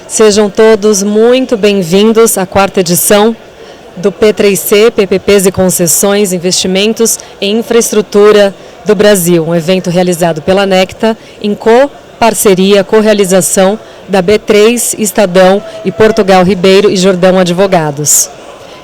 Sejam todos muito bem-vindos à quarta edição do P3C, PPPs e Concessões, Investimentos em Infraestrutura do Brasil, um evento realizado pela Necta em co-parceria, co-realização da B3, Estadão e Portugal Ribeiro e Jordão Advogados.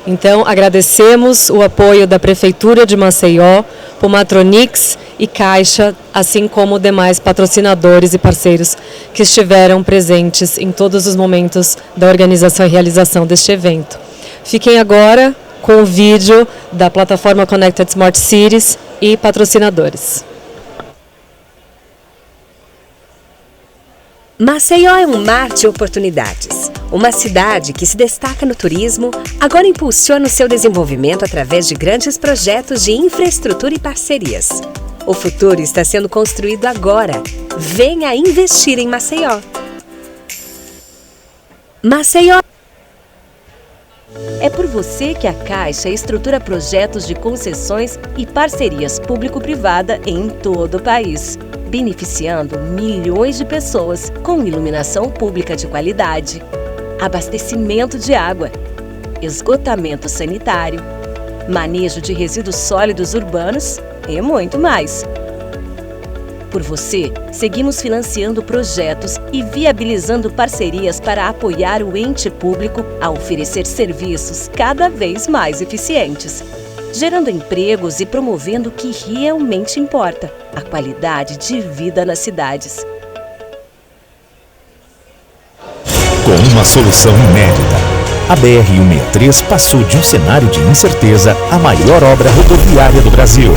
Então, agradecemos o apoio da Prefeitura de Maceió, Pumatronix e Caixa, assim como demais patrocinadores e parceiros que estiveram presentes em todos os momentos da organização e realização deste evento. Fiquem agora com o vídeo da plataforma Connected Smart Cities e patrocinadores. Maceió é um mar de oportunidades. Uma cidade que se destaca no turismo, agora impulsiona o seu desenvolvimento através de grandes projetos de infraestrutura e parcerias. O futuro está sendo construído agora. Venha investir em Maceió. Maceió. É por você que a Caixa estrutura projetos de concessões e parcerias público-privada em todo o país, beneficiando milhões de pessoas com iluminação pública de qualidade, abastecimento de água, esgotamento sanitário, manejo de resíduos sólidos urbanos e muito mais. Por você, seguimos financiando projetos e viabilizando parcerias para apoiar o ente público a oferecer serviços cada vez mais eficientes, gerando empregos e promovendo o que realmente importa, a qualidade de vida nas cidades. Com uma solução inédita, a BR-163 passou de um cenário de incerteza à maior obra rodoviária do Brasil.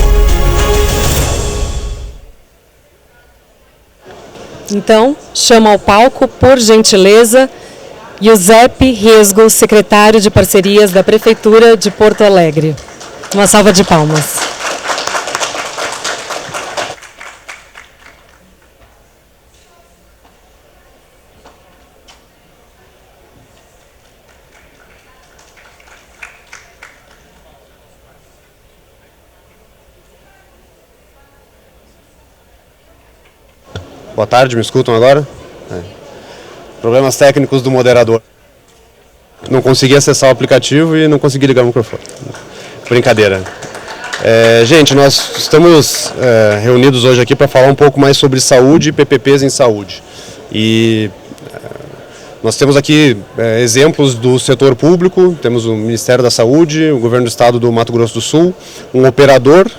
Então, chamo ao palco, por gentileza, Giuseppe Riesgo, secretário de Parcerias da Prefeitura de Porto Alegre. Uma salva de palmas. Boa tarde, me escutam agora? Problemas técnicos do moderador. Não consegui acessar o aplicativo e não consegui ligar o microfone. Brincadeira. Gente, nós estamos reunidos hoje aqui para falar um pouco mais sobre saúde e PPPs em saúde. E nós temos aqui exemplos do setor público, temos o Ministério da Saúde, o Governo do Estado do Mato Grosso do Sul, um operador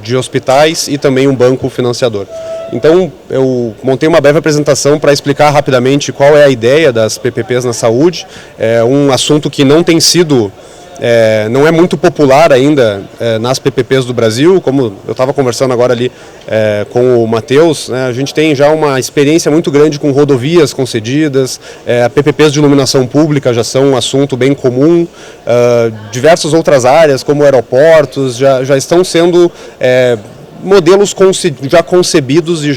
de hospitais e também um banco financiador. Então, eu montei uma breve apresentação para explicar rapidamente qual é a ideia das PPPs na saúde. É um assunto que não tem sido, não é muito popular ainda nas PPPs do Brasil. Como eu estava conversando agora ali com o Matheus, né, a gente tem já uma experiência muito grande com rodovias concedidas, PPPs de iluminação pública já são um assunto bem comum, diversas outras áreas como aeroportos já estão sendo modelos já concebidos e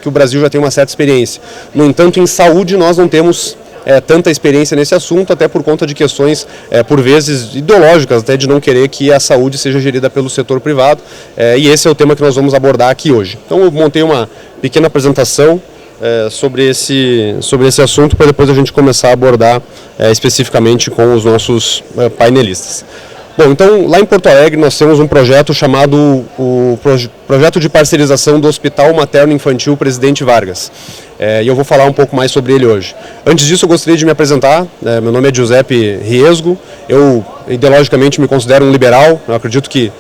que o Brasil já tem uma certa experiência. No entanto, em saúde nós não temos tanta experiência nesse assunto, até por conta de questões, por vezes, ideológicas, até de não querer que a saúde seja gerida pelo setor privado, e esse é o tema que nós vamos abordar aqui hoje. Então eu montei uma pequena apresentação sobre esse assunto, para depois a gente começar a abordar especificamente com os nossos painelistas. Bom, então, lá em Porto Alegre nós temos um projeto chamado o Projeto de Parcerização do Hospital Materno Infantil Presidente Vargas. E eu vou falar um pouco mais sobre ele hoje. Antes disso, eu gostaria de me apresentar. Meu nome é Giuseppe Riesgo. Eu, ideologicamente, me considero um liberal. Eu acredito que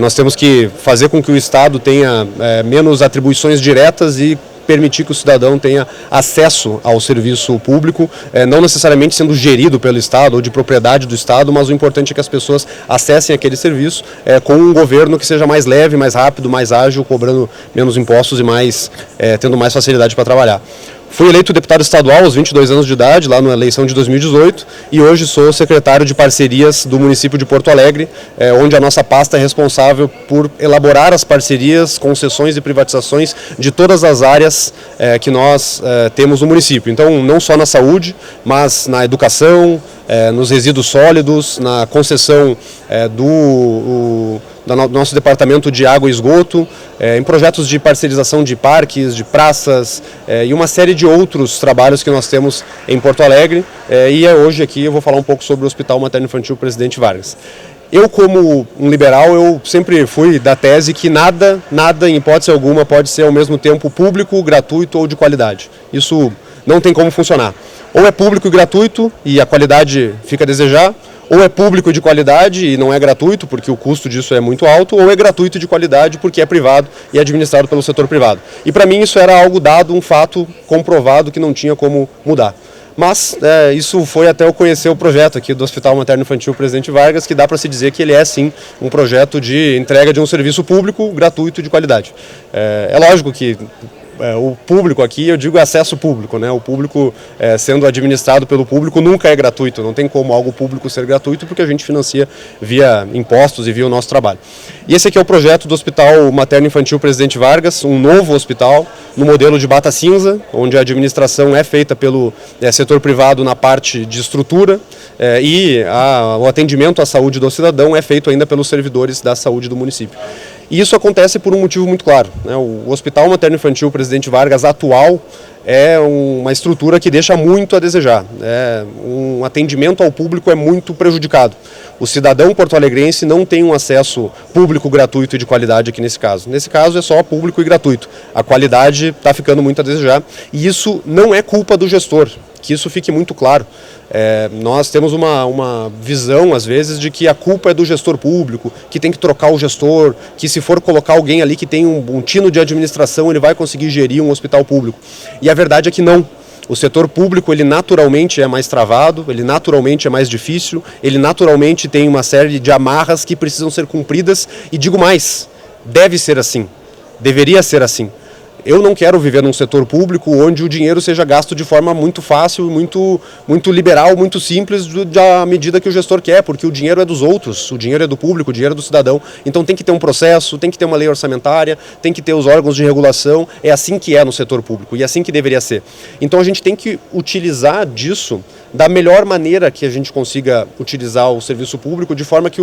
nós temos que fazer com que o Estado tenha menos atribuições diretas e permitir que o cidadão tenha acesso ao serviço público, não necessariamente sendo gerido pelo Estado ou de propriedade do Estado, mas o importante é que as pessoas acessem aquele serviço com um governo que seja mais leve, mais rápido, mais ágil, cobrando menos impostos e tendo mais facilidade para trabalhar. Fui eleito deputado estadual aos 22 anos de idade, lá na eleição de 2018, e hoje sou secretário de parcerias do município de Porto Alegre, onde a nossa pasta é responsável por elaborar as parcerias, concessões e privatizações de todas as áreas que nós temos no município. Então, não só na saúde, mas na educação, nos resíduos sólidos, na concessão do nosso departamento de água e esgoto, em projetos de parcerização de parques, de praças e uma série de outros trabalhos que nós temos em Porto Alegre. E hoje aqui eu vou falar um pouco sobre o Hospital Materno-Infantil Presidente Vargas. Eu, como um liberal, eu sempre fui da tese que nada, em hipótese alguma, pode ser ao mesmo tempo público, gratuito ou de qualidade. Isso não tem como funcionar. Ou é público e gratuito e a qualidade fica a desejar, ou é público de qualidade e não é gratuito porque o custo disso é muito alto, ou é gratuito de qualidade porque é privado e é administrado pelo setor privado. E para mim isso era algo dado, um fato comprovado que não tinha como mudar. Mas isso foi até eu conhecer o projeto aqui do Hospital Materno-Infantil Presidente Vargas, que dá para se dizer que ele é sim um projeto de entrega de um serviço público gratuito de qualidade. É lógico que o público aqui, eu digo acesso público, né? O público sendo administrado pelo público nunca é gratuito, não tem como algo público ser gratuito porque a gente financia via impostos e via o nosso trabalho. E esse aqui é o projeto do Hospital Materno-Infantil Presidente Vargas, um novo hospital no modelo de bata cinza, onde a administração é feita pelo setor privado na parte de estrutura e o atendimento à saúde do cidadão é feito ainda pelos servidores da saúde do município. E isso acontece por um motivo muito claro, né? O Hospital Materno-Infantil Presidente Vargas atual é uma estrutura que deixa muito a desejar. Um atendimento ao público é muito prejudicado. O cidadão porto-alegrense não tem um acesso público gratuito e de qualidade aqui nesse caso. Nesse caso é só público e gratuito. A qualidade está ficando muito a desejar e isso não é culpa do gestor, que isso fique muito claro. Nós temos uma visão, às vezes, de que a culpa é do gestor público, que tem que trocar o gestor, que se for colocar alguém ali que tem um tino de administração, ele vai conseguir gerir um hospital público. E a verdade é que não. O setor público, ele naturalmente é mais travado, ele naturalmente é mais difícil, ele naturalmente tem uma série de amarras que precisam ser cumpridas e digo mais, deve ser assim, deveria ser assim. Eu não quero viver num setor público onde o dinheiro seja gasto de forma muito fácil, muito liberal, muito simples, da medida que o gestor quer, porque o dinheiro é dos outros, o dinheiro é do público, o dinheiro é do cidadão. Então tem que ter um processo, tem que ter uma lei orçamentária, tem que ter os órgãos de regulação, é assim que é no setor público e é assim que deveria ser. Então a gente tem que utilizar disso da melhor maneira que a gente consiga utilizar o serviço público, de forma que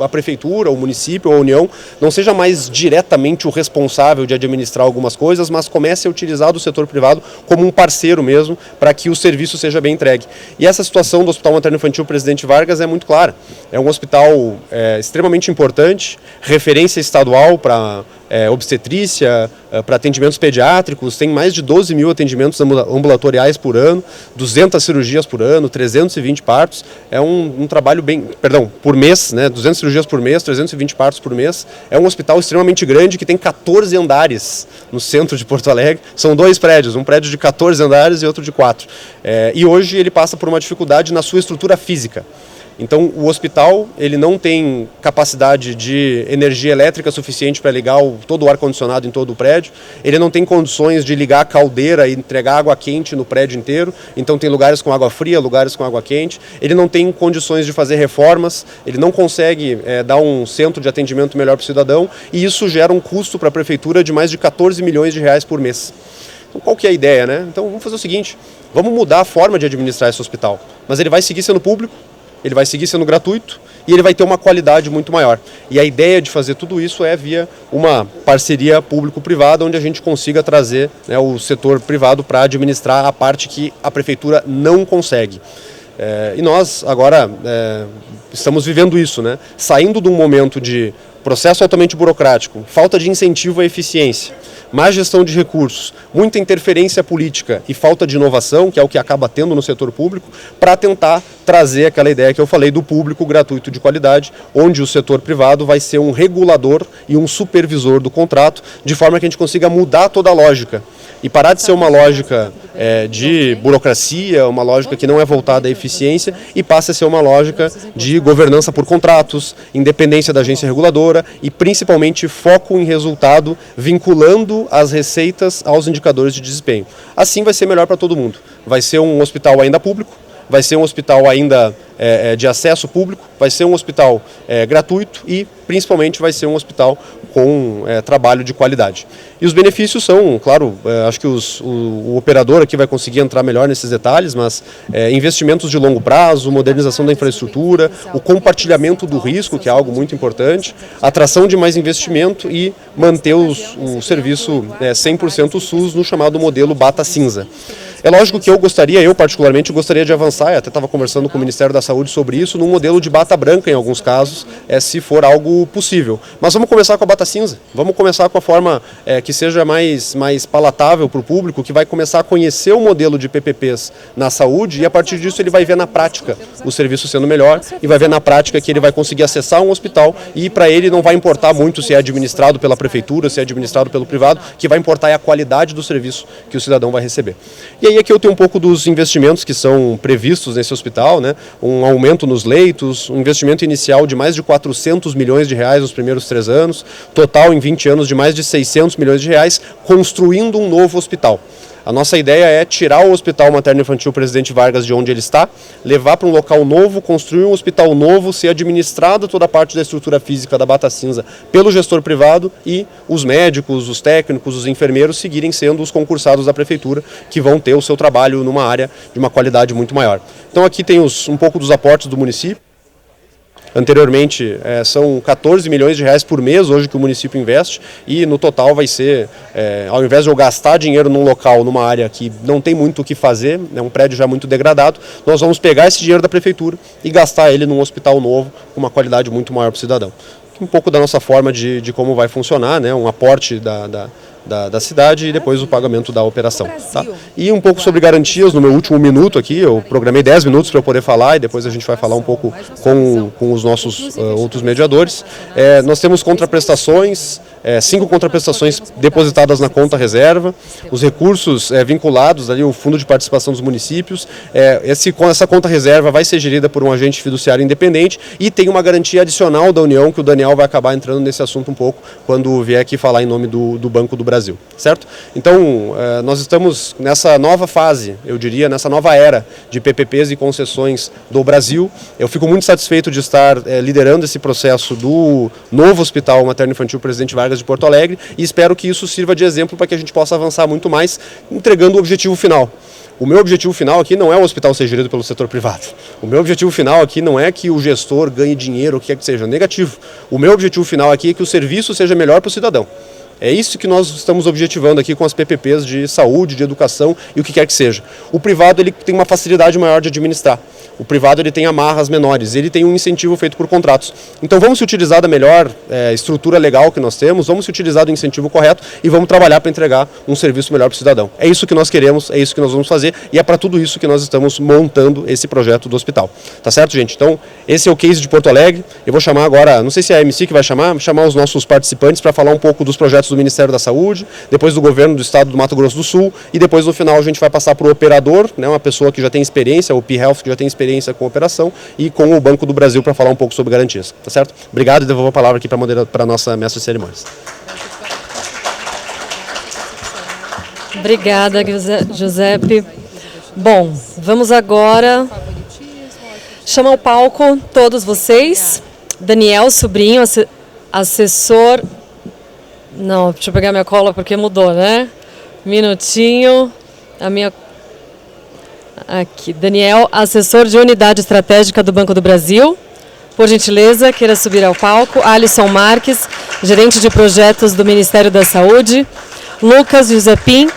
a prefeitura, o município ou a União não seja mais diretamente o responsável de administrar algumas coisas, mas comece a utilizar do setor privado como um parceiro mesmo, para que o serviço seja bem entregue. E essa situação do Hospital Materno-Infantil Presidente Vargas é muito clara. É um hospital extremamente importante, referência estadual para obstetrícia, para atendimentos pediátricos, tem mais de 12 mil atendimentos ambulatoriais por ano, 200 cirurgias por ano, 320 partos, é um trabalho por mês, né, 200 cirurgias por mês, 320 partos por mês, é um hospital extremamente grande que tem 14 andares no centro de Porto Alegre, são 2 prédios, um prédio de 14 andares e outro de 4, e hoje ele passa por uma dificuldade na sua estrutura física. Então o hospital ele não tem capacidade de energia elétrica suficiente para ligar todo o ar-condicionado em todo o prédio, ele não tem condições de ligar a caldeira e entregar água quente no prédio inteiro, então tem lugares com água fria, lugares com água quente, ele não tem condições de fazer reformas, ele não consegue dar um centro de atendimento melhor para o cidadão e isso gera um custo para a prefeitura de mais de 14 milhões de reais por mês. Então qual que é a ideia, né? Então vamos fazer o seguinte, vamos mudar a forma de administrar esse hospital, mas ele vai seguir sendo público, ele vai seguir sendo gratuito e ele vai ter uma qualidade muito maior. E a ideia de fazer tudo isso é via uma parceria público-privada, onde a gente consiga trazer o setor privado para administrar a parte que a prefeitura não consegue. E nós agora estamos vivendo isso, né? Saindo de um momento de processo altamente burocrático, falta de incentivo à eficiência, má gestão de recursos, muita interferência política e falta de inovação, que é o que acaba tendo no setor público, para tentar trazer aquela ideia que eu falei do público gratuito de qualidade, onde o setor privado vai ser um regulador e um supervisor do contrato, de forma que a gente consiga mudar toda a lógica e parar de ser uma lógica de burocracia, uma lógica que não é voltada à eficiência e passe a ser uma lógica de governança por contratos, independência da agência reguladora e principalmente foco em resultado, vinculando as receitas aos indicadores de desempenho. Assim vai ser melhor para todo mundo. Vai ser um hospital ainda público, vai ser um hospital ainda de acesso público, vai ser um hospital gratuito e principalmente vai ser um hospital com trabalho de qualidade. E os benefícios são, claro, acho que o operador aqui vai conseguir entrar melhor nesses detalhes, mas investimentos de longo prazo, modernização da infraestrutura, o compartilhamento do risco, que é algo muito importante, atração de mais investimento e manter o serviço 100% SUS no chamado modelo Bata Cinza. É lógico que eu particularmente gostaria de avançar, até estava conversando com o Ministério da Saúde sobre isso, num modelo de bata branca em alguns casos, se for algo possível. Mas vamos começar com a bata cinza, vamos começar com a forma que seja mais palatável para o público, que vai começar a conhecer o modelo de PPPs na saúde e a partir disso ele vai ver na prática o serviço sendo melhor e vai ver na prática que ele vai conseguir acessar um hospital e para ele não vai importar muito se é administrado pela prefeitura, se é administrado pelo privado, que vai importar é a qualidade do serviço que o cidadão vai receber. E aí aqui eu tenho um pouco dos investimentos que são previstos nesse hospital, né? Um aumento nos leitos, um investimento inicial de mais de 400 milhões de reais nos primeiros 3 anos, total em 20 anos de mais de 600 milhões de reais, construindo um novo hospital. A nossa ideia é tirar o Hospital Materno-Infantil Presidente Vargas de onde ele está, levar para um local novo, construir um hospital novo, ser administrado toda a parte da estrutura física da Bata Cinza pelo gestor privado e os médicos, os técnicos, os enfermeiros seguirem sendo os concursados da prefeitura que vão ter o seu trabalho numa área de uma qualidade muito maior. Então aqui tem um pouco dos aportes do município. Anteriormente são 14 milhões de reais por mês hoje que o município investe e no total vai ser, ao invés de eu gastar dinheiro num local, numa área que não tem muito o que fazer, é um prédio já muito degradado, nós vamos pegar esse dinheiro da prefeitura e gastar ele num hospital novo com uma qualidade muito maior para o cidadão. Um pouco da nossa forma de como vai funcionar, né? Um aporte da cidade e depois o pagamento da operação. Tá? E um pouco sobre garantias no meu último minuto aqui, eu programei 10 minutos para eu poder falar e depois a gente vai falar um pouco com os nossos outros mediadores. Nós temos contraprestações, 5 contraprestações depositadas na conta reserva, os recursos vinculados ali ao Fundo de Participação dos Municípios, essa conta reserva vai ser gerida por um agente fiduciário independente e tem uma garantia adicional da União, que o Daniel vai acabar entrando nesse assunto um pouco quando vier aqui falar em nome do Banco do Brasil, certo? Então, nós estamos nessa nova fase, eu diria, nessa nova era de PPPs e concessões do Brasil. Eu fico muito satisfeito de estar liderando esse processo do novo Hospital Materno-Infantil Presidente Vargas de Porto Alegre e espero que isso sirva de exemplo para que a gente possa avançar muito mais, entregando o objetivo final. O meu objetivo final aqui não é o hospital ser gerido pelo setor privado. O meu objetivo final aqui não é que o gestor ganhe dinheiro, o que quer que seja, negativo. O meu objetivo final aqui é que o serviço seja melhor para o cidadão. É isso que nós estamos objetivando aqui com as PPPs de saúde, de educação e o que quer que seja. O privado ele tem uma facilidade maior de administrar. O privado ele tem amarras menores, ele tem um incentivo feito por contratos. Então vamos se utilizar da melhor estrutura legal que nós temos, vamos se utilizar do incentivo correto e vamos trabalhar para entregar um serviço melhor para o cidadão. É isso que nós queremos, é isso que nós vamos fazer e é para tudo isso que nós estamos montando esse projeto do hospital. Tá certo, gente? Então esse é o case de Porto Alegre. Eu vou chamar agora, não sei se é a MC que vai chamar os nossos participantes para falar um pouco dos projetos do Ministério da Saúde, depois do governo do estado do Mato Grosso do Sul e depois no final a gente vai passar para o operador, né, uma pessoa que já tem experiência, o P-Health que já tem experiência com a operação e com o Banco do Brasil para falar um pouco sobre garantias, tá certo? Obrigado e devolvo a palavra aqui para a nossa mestre de cerimônias. Obrigada, Giuseppe. Bom, vamos agora chamar ao palco todos vocês. Daniel Sobrinho, assessor... Não, deixa eu pegar minha cola porque mudou, né? Minutinho. Aqui, Daniel, assessor de unidade estratégica do Banco do Brasil. Por gentileza, queira subir ao palco. Alisson Marques, gerente de projetos do Ministério da Saúde. Lucas Giuseppin,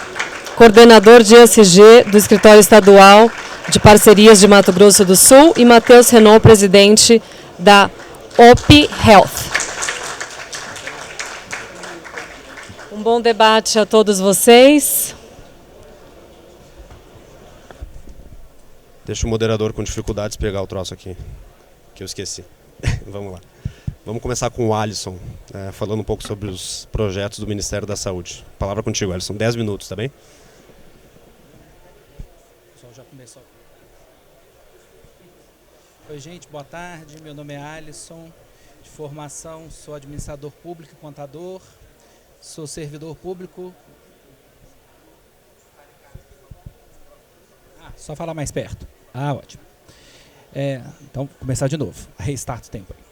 coordenador de ESG do Escritório Estadual de Parcerias de Mato Grosso do Sul. E Matheus Renault, presidente da OP Health. Um bom debate a todos vocês. Deixa o moderador com dificuldades pegar o troço aqui, que eu esqueci. Vamos lá. Vamos começar com o Alisson, falando um pouco sobre os projetos do Ministério da Saúde. Palavra contigo, Alisson. 10 minutos, tá bem? O pessoal já começou. Oi, gente, boa tarde. Meu nome é Alisson, de formação, sou administrador público e contador, sou servidor público. Só falar mais perto. Ótimo. Então, começar de novo. Restart o tempo aí.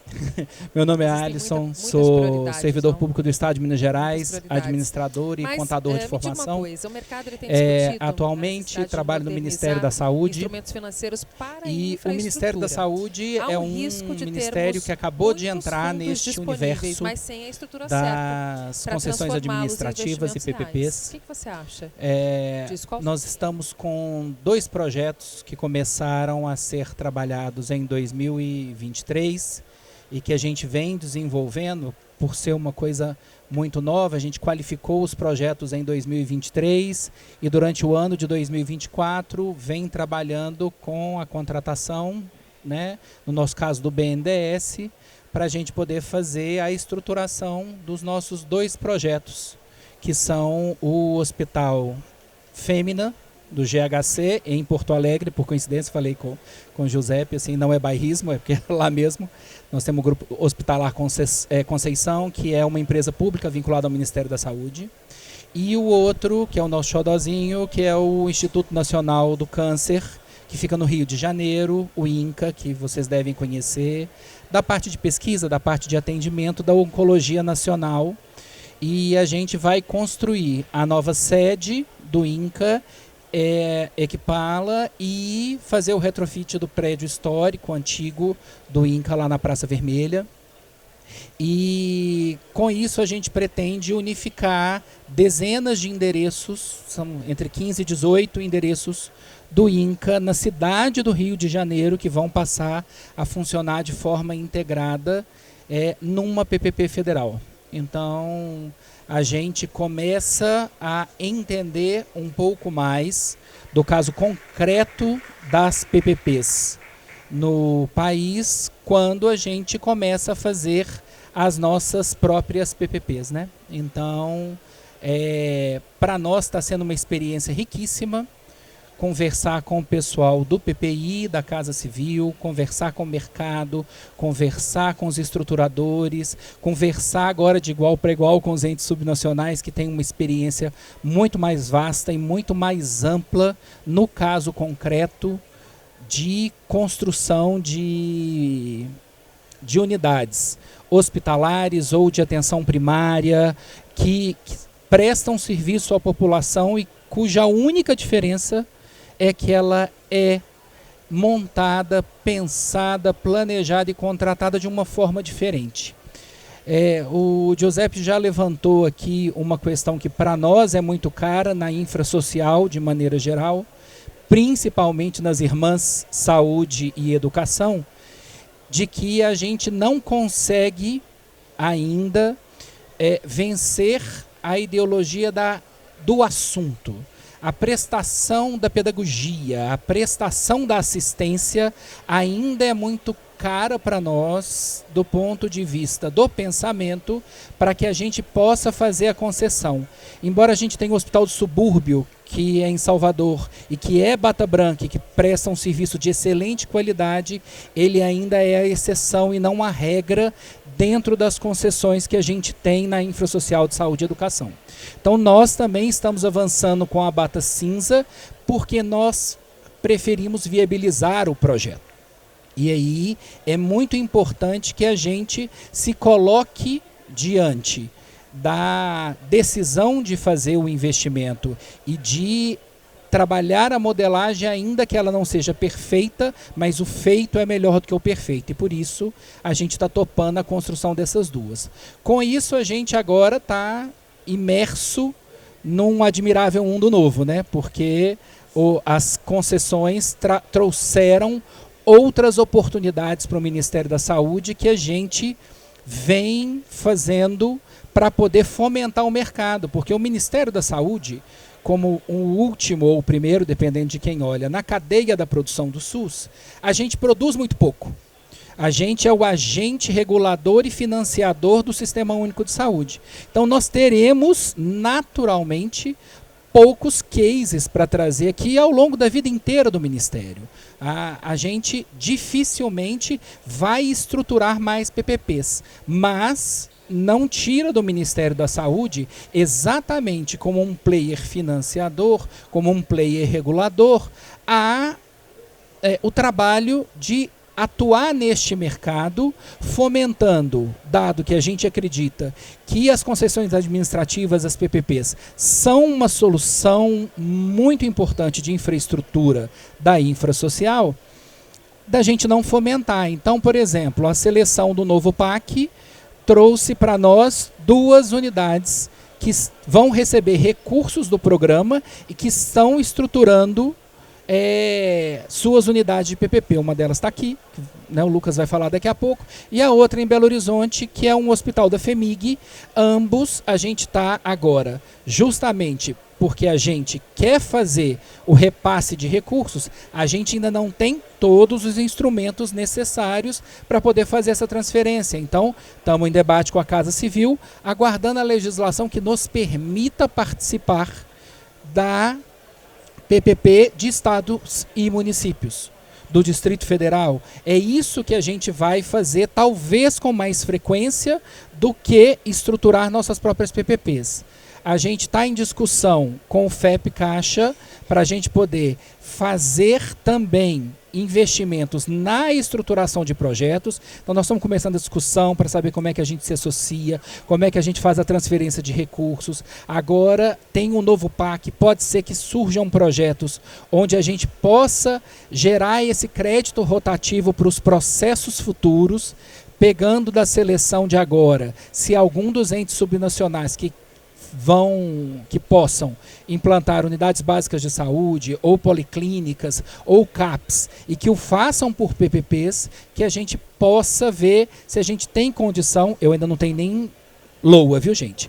Meu nome é Alisson, muitas sou servidor então, público do Estado de Minas Gerais, administrador e contador de formação. Coisa, o mercado ele tem discutido atualmente trabalho no Ministério da Saúde. Instrumentos financeiros para e o Ministério da Saúde é um ministério que acabou de entrar neste universo mas sem a estrutura das concessões administrativas e PPPs. O que você acha? Nós estamos com 2 projetos que começaram a ser trabalhados em 2023 e que a gente vem desenvolvendo por ser uma coisa muito nova. A gente qualificou os projetos em 2023 e durante o ano de 2024 vem trabalhando com a contratação, né, no nosso caso do BNDES, para a gente poder fazer a estruturação dos nossos 2 projetos, que são o Hospital Fêmea do GHC em Porto Alegre. Por coincidência falei com o Giuseppe, assim, não é bairrismo, é porque é lá mesmo. Nós temos o Grupo Hospitalar Conceição, que é uma empresa pública vinculada ao Ministério da Saúde. E o outro, que é o nosso xodozinho, que é o Instituto Nacional do Câncer, que fica no Rio de Janeiro, o INCA, que vocês devem conhecer, da parte de pesquisa, da parte de atendimento, da Oncologia Nacional. E a gente vai construir a nova sede do INCA, equipá-la e fazer o retrofit do prédio histórico antigo do INCA lá na Praça Vermelha. E com isso a gente pretende unificar dezenas de endereços, são entre 15 e 18 endereços do INCA na cidade do Rio de Janeiro, que vão passar a funcionar de forma integrada numa PPP federal. Então a gente começa a entender um pouco mais do caso concreto das PPPs no país quando a gente começa a fazer as nossas próprias PPPs, né? Então, para nós está sendo uma experiência riquíssima conversar com o pessoal do PPI, da Casa Civil, conversar com o mercado, conversar com os estruturadores, conversar agora de igual para igual com os entes subnacionais que têm uma experiência muito mais vasta e muito mais ampla no caso concreto de construção de unidades hospitalares ou de atenção primária que prestam serviço à população e cuja única diferença é que ela é montada, pensada, planejada e contratada de uma forma diferente. O Giuseppe já levantou aqui uma questão que para nós é muito cara na infrasocial de maneira geral, principalmente nas irmãs saúde e educação, de que a gente não consegue ainda vencer a ideologia do assunto. A prestação da pedagogia, a prestação da assistência ainda é muito cara para nós do ponto de vista do pensamento para que a gente possa fazer a concessão. Embora a gente tenha o Hospital do Subúrbio, que é em Salvador e que é bata branca e que presta um serviço de excelente qualidade, ele ainda é a exceção e não a regra dentro das concessões que a gente tem na infrasocial de saúde e educação. Então nós também estamos avançando com a bata cinza porque nós preferimos viabilizar o projeto. E aí é muito importante que a gente se coloque diante da decisão de fazer o investimento e de trabalhar a modelagem, ainda que ela não seja perfeita, mas o feito é melhor do que o perfeito. E por isso a gente está topando a construção dessas duas. Com isso a gente agora está imerso num admirável mundo novo, né? Porque as concessões trouxeram outras oportunidades para o Ministério da Saúde que a gente vem fazendo para poder fomentar o mercado, porque o Ministério da Saúde, como o último ou o primeiro, dependendo de quem olha, na cadeia da produção do SUS, a gente produz muito pouco. A gente é o agente regulador e financiador do Sistema Único de Saúde. Então nós teremos, naturalmente, poucos cases para trazer aqui ao longo da vida inteira do Ministério. A gente dificilmente vai estruturar mais PPPs, mas não tira do Ministério da Saúde exatamente como um player financiador, como um player regulador, o trabalho de atuar neste mercado, fomentando, dado que a gente acredita que as concessões administrativas, as PPPs, são uma solução muito importante de infraestrutura da infrasocial, da gente não fomentar. Então, por exemplo, a seleção do novo PAC trouxe para nós 2 unidades que vão receber recursos do programa e que estão estruturando suas unidades de PPP. Uma delas está aqui, né, o Lucas vai falar daqui a pouco, e a outra em Belo Horizonte, que é um hospital da FEMIG. Ambos a gente está agora, justamente porque a gente quer fazer o repasse de recursos, a gente ainda não tem todos os instrumentos necessários para poder fazer essa transferência. Então, estamos em debate com a Casa Civil, aguardando a legislação que nos permita participar da PPP de estados e municípios, do Distrito Federal. É isso que a gente vai fazer, talvez com mais frequência do que estruturar nossas próprias PPPs. A gente está em discussão com o FEP Caixa para a gente poder fazer também investimentos na estruturação de projetos. Então nós estamos começando a discussão para saber como é que a gente se associa, como é que a gente faz a transferência de recursos. Agora tem um novo PAC, pode ser que surjam projetos onde a gente possa gerar esse crédito rotativo para os processos futuros, pegando da seleção de agora, se algum dos entes subnacionais que possam implantar unidades básicas de saúde, ou policlínicas, ou CAPs, e que o façam por PPPs, que a gente possa ver se a gente tem condição. Eu ainda não tenho nem LOA, viu, gente?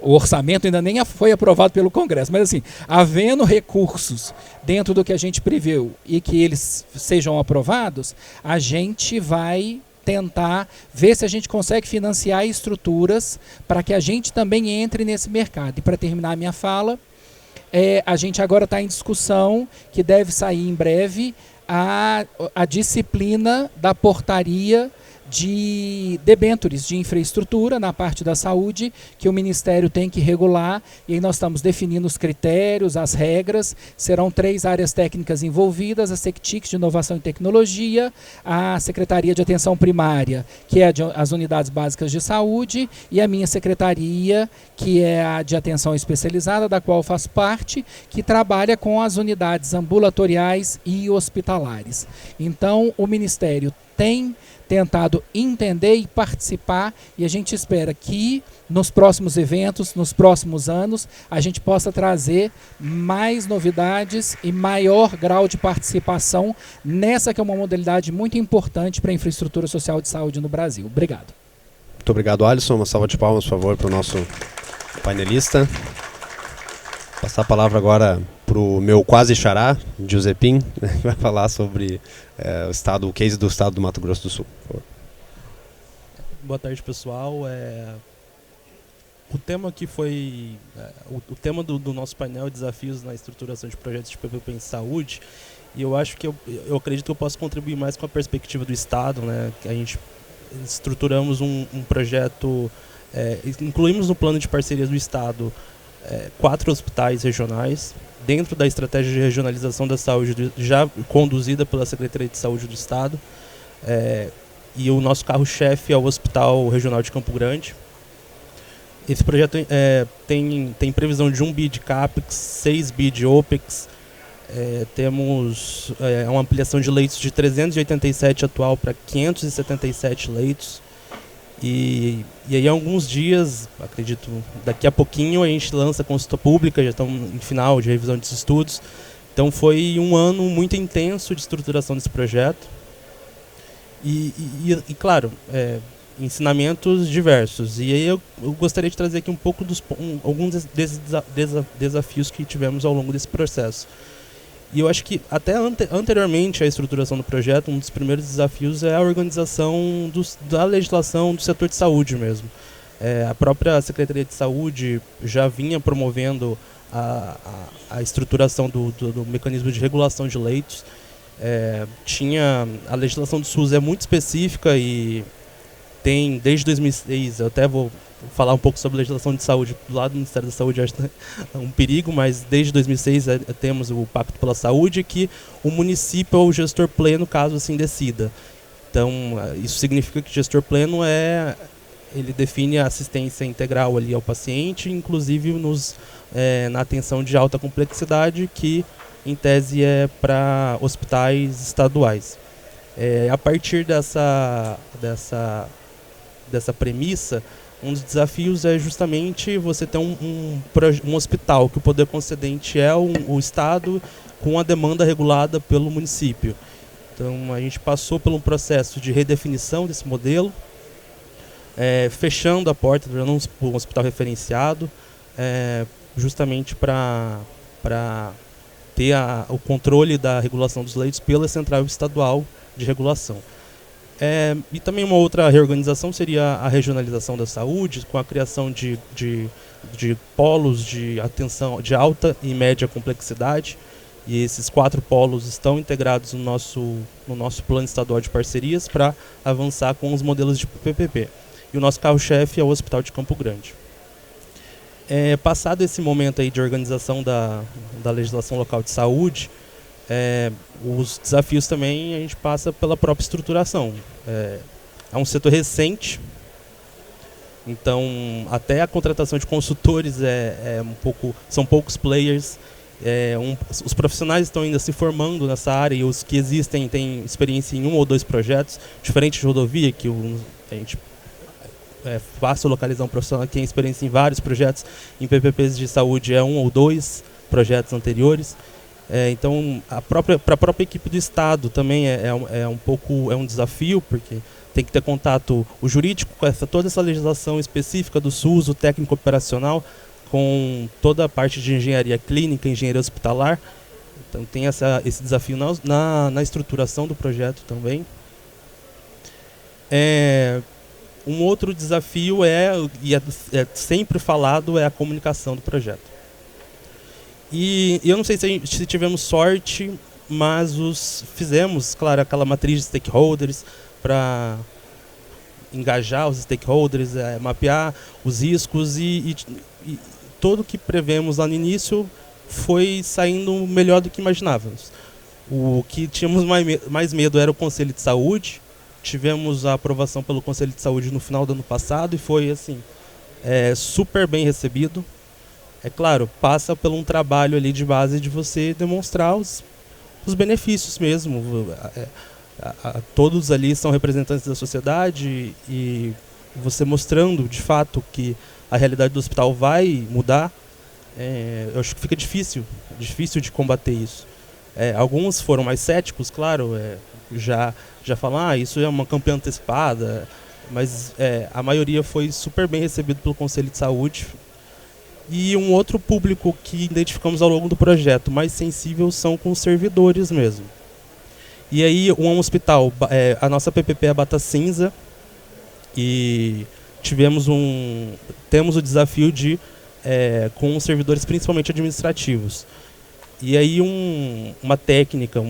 O orçamento ainda nem foi aprovado pelo Congresso, mas assim, havendo recursos dentro do que a gente previu e que eles sejam aprovados, a gente vai tentar ver se a gente consegue financiar estruturas para que a gente também entre nesse mercado. E para terminar a minha fala, a gente agora está em discussão, que deve sair em breve, a disciplina da portaria de debêntures de infraestrutura na parte da saúde, que o Ministério tem que regular, e aí nós estamos definindo os critérios, as regras. Serão 3 áreas técnicas envolvidas: a SECTIC de Inovação e Tecnologia, a Secretaria de Atenção Primária, que é as Unidades Básicas de Saúde, e a minha secretaria, que é a de Atenção Especializada, da qual eu faço parte, que trabalha com as unidades ambulatoriais e hospitalares. Então, o Ministério tem tentado entender e participar, e a gente espera que nos próximos eventos, nos próximos anos, a gente possa trazer mais novidades e maior grau de participação nessa que é uma modalidade muito importante para a infraestrutura social de saúde no Brasil. Obrigado. Muito obrigado, Alisson. Uma salva de palmas, por favor, para o nosso painelista. Passar a palavra agora para o meu quase xará, Giuseppin, que vai falar sobre o case do estado do Mato Grosso do Sul. Por favor. Boa tarde, pessoal. O tema que foi o tema do nosso painel, desafios na estruturação de projetos de PPP em saúde, e eu acho que eu acredito que eu posso contribuir mais com a perspectiva do Estado, né? A gente estruturamos um projeto, incluímos no plano de parcerias do Estado 4 hospitais regionais, dentro da estratégia de regionalização da saúde já conduzida pela Secretaria de Saúde do Estado, e o nosso carro-chefe é o Hospital Regional de Campo Grande. Esse projeto tem previsão de 1 bi de CAPEX, 6 bi de OPEX, temos uma ampliação de leitos de 387 atual para 577 leitos. E aí, há alguns dias, acredito, daqui a pouquinho, a gente lança a consulta pública, já estamos em final de revisão desses estudos. Então foi um ano muito intenso de estruturação desse projeto. E claro, ensinamentos diversos. E aí eu gostaria de trazer aqui um pouco alguns desses desafios que tivemos ao longo desse processo. E eu acho que até anteriormente à estruturação do projeto, um dos primeiros desafios é a organização da legislação do setor de saúde mesmo. A própria Secretaria de Saúde já vinha promovendo a estruturação do mecanismo de regulação de leitos. A legislação do SUS é muito específica e tem, desde 2006, eu até vou falar um pouco sobre a legislação de saúde do lado do Ministério da Saúde, acho que é um perigo, mas desde 2006 temos o Pacto pela Saúde, que o município é o gestor pleno caso assim decida. Então, isso significa que o gestor pleno ele define a assistência integral ali ao paciente, inclusive na atenção de alta complexidade, que em tese é para hospitais estaduais. A partir dessa premissa, um dos desafios é justamente você ter um hospital que o poder concedente é o Estado, com a demanda regulada pelo município. Então, a gente passou por um processo de redefinição desse modelo, fechando a porta para um hospital referenciado, justamente para ter o controle da regulação dos leitos pela Central Estadual de Regulação. E também uma outra reorganização seria a regionalização da saúde, com a criação de polos de atenção de alta e média complexidade. E esses 4 polos estão integrados no nosso plano estadual de parcerias para avançar com os modelos de PPP. E o nosso carro-chefe é o Hospital de Campo Grande. Passado esse momento aí de organização da legislação local de saúde, os desafios também a gente passa pela própria estruturação. É um setor recente, então até a contratação de consultores são poucos players. Os profissionais estão ainda se formando nessa área e os que existem têm experiência em 1 ou 2 projetos, diferente de rodovia, que a gente é fácil localizar um profissional que tem experiência em vários projetos. Em PPPs de saúde 1 ou 2 projetos anteriores. Então, para a própria equipe do Estado também é um desafio, porque tem que ter contato o jurídico com toda essa legislação específica do SUS, o técnico operacional, com toda a parte de engenharia clínica, engenharia hospitalar. Então tem esse desafio na estruturação do projeto também. Um outro desafio e é sempre falado, é a comunicação do projeto. E eu não sei se tivemos sorte, mas fizemos, claro, aquela matriz de stakeholders para engajar os stakeholders, mapear os riscos e tudo que prevemos lá no início foi saindo melhor do que imaginávamos. O que tínhamos mais medo era o Conselho de Saúde. Tivemos a aprovação pelo Conselho de Saúde no final do ano passado e foi assim, super bem recebido. É claro, passa por um trabalho ali de base de você demonstrar os benefícios mesmo. Todos ali são representantes da sociedade e você mostrando de fato que a realidade do hospital vai mudar, eu acho que fica difícil de combater isso. Alguns foram mais céticos, claro, já falam, isso é uma campanha antecipada, mas a maioria foi super bem recebido pelo Conselho de Saúde. E um outro público que identificamos ao longo do projeto mais sensível são com os servidores mesmo. E aí um hospital, a nossa PPP é a Bata Cinza, e temos o desafio de com os servidores principalmente administrativos. E aí uma técnica,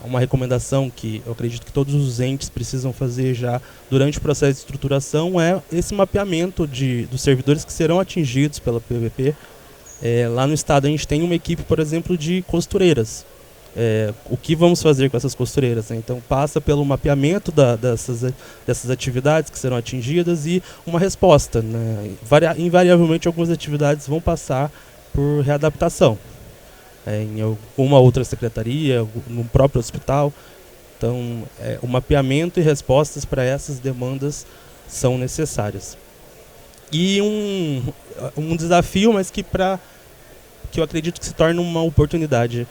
uma recomendação que eu acredito que todos os entes precisam fazer já durante o processo de estruturação é esse mapeamento dos servidores que serão atingidos pela PPP. Lá no estado a gente tem uma equipe, por exemplo, de costureiras. O que vamos fazer com essas costureiras? Né? Então passa pelo mapeamento dessas atividades que serão atingidas e uma resposta. Né? Invariavelmente algumas atividades vão passar por readaptação. Em alguma outra secretaria, no próprio hospital. Então, o mapeamento e respostas para essas demandas são necessárias. E um desafio, mas que eu acredito que se torna uma oportunidade.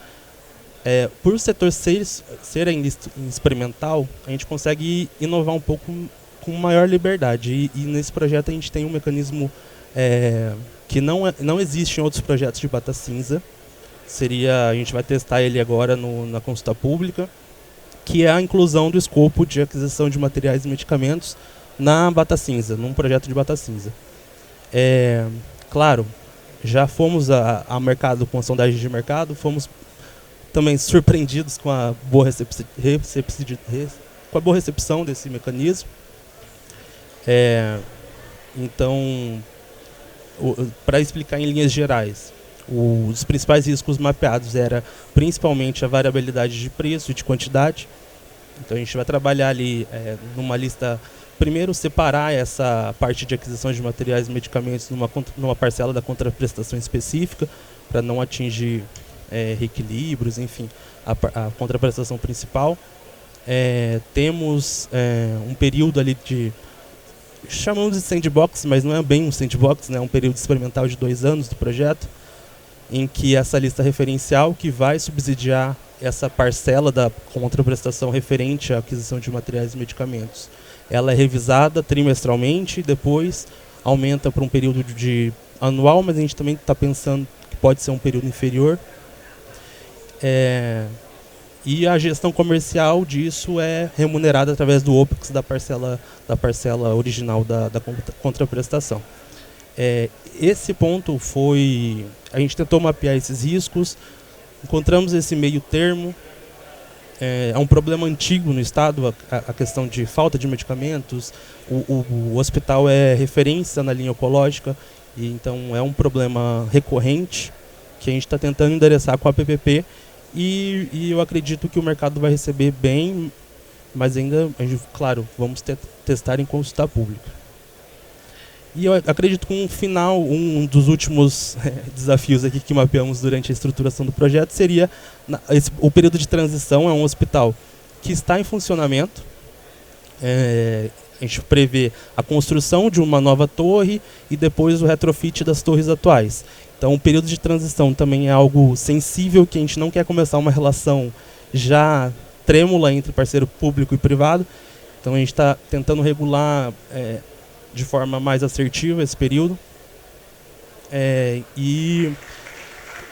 Por o setor ser ainda experimental, a gente consegue inovar um pouco com maior liberdade. E nesse projeto a gente tem um mecanismo que não existe em outros projetos de Bata Cinza. A gente vai testar ele agora na consulta pública, que é a inclusão do escopo de aquisição de materiais e medicamentos na Bata Cinza, num projeto de Bata Cinza. Claro, já fomos a mercado, com sondagem de mercado, fomos também surpreendidos com a boa recepção desse mecanismo. Então, para explicar em linhas gerais, os principais riscos mapeados era principalmente a variabilidade de preço e de quantidade. Então a gente vai trabalhar ali numa lista, primeiro separar essa parte de aquisição de materiais e medicamentos numa parcela da contraprestação específica, para não atingir reequilíbrios, enfim, a contraprestação principal. Temos um período ali chamamos de sandbox, mas não é bem um sandbox, né? É um período experimental de 2 anos do projeto, em que essa lista referencial que vai subsidiar essa parcela da contraprestação referente à aquisição de materiais e medicamentos, ela é revisada trimestralmente e depois aumenta para um período de anual, mas a gente também está pensando que pode ser um período inferior. E a gestão comercial disso é remunerada através do OPEX da parcela original da contraprestação. Esse ponto foi... A gente tentou mapear esses riscos, encontramos esse meio termo. É um problema antigo no Estado, a questão de falta de medicamentos. O hospital é referência na linha oncológica, e então é um problema recorrente que a gente está tentando endereçar com a PPP. E eu acredito que o mercado vai receber bem, mas ainda, claro, vamos testar em consulta pública. E eu acredito que um dos últimos desafios aqui que mapeamos durante a estruturação do projeto seria o período de transição. É um hospital que está em funcionamento. A gente prevê a construção de uma nova torre e depois o retrofit das torres atuais. Então, o período de transição também é algo sensível, que a gente não quer começar uma relação já trêmula entre parceiro público e privado. Então, a gente está tentando regular de forma mais assertiva esse período. E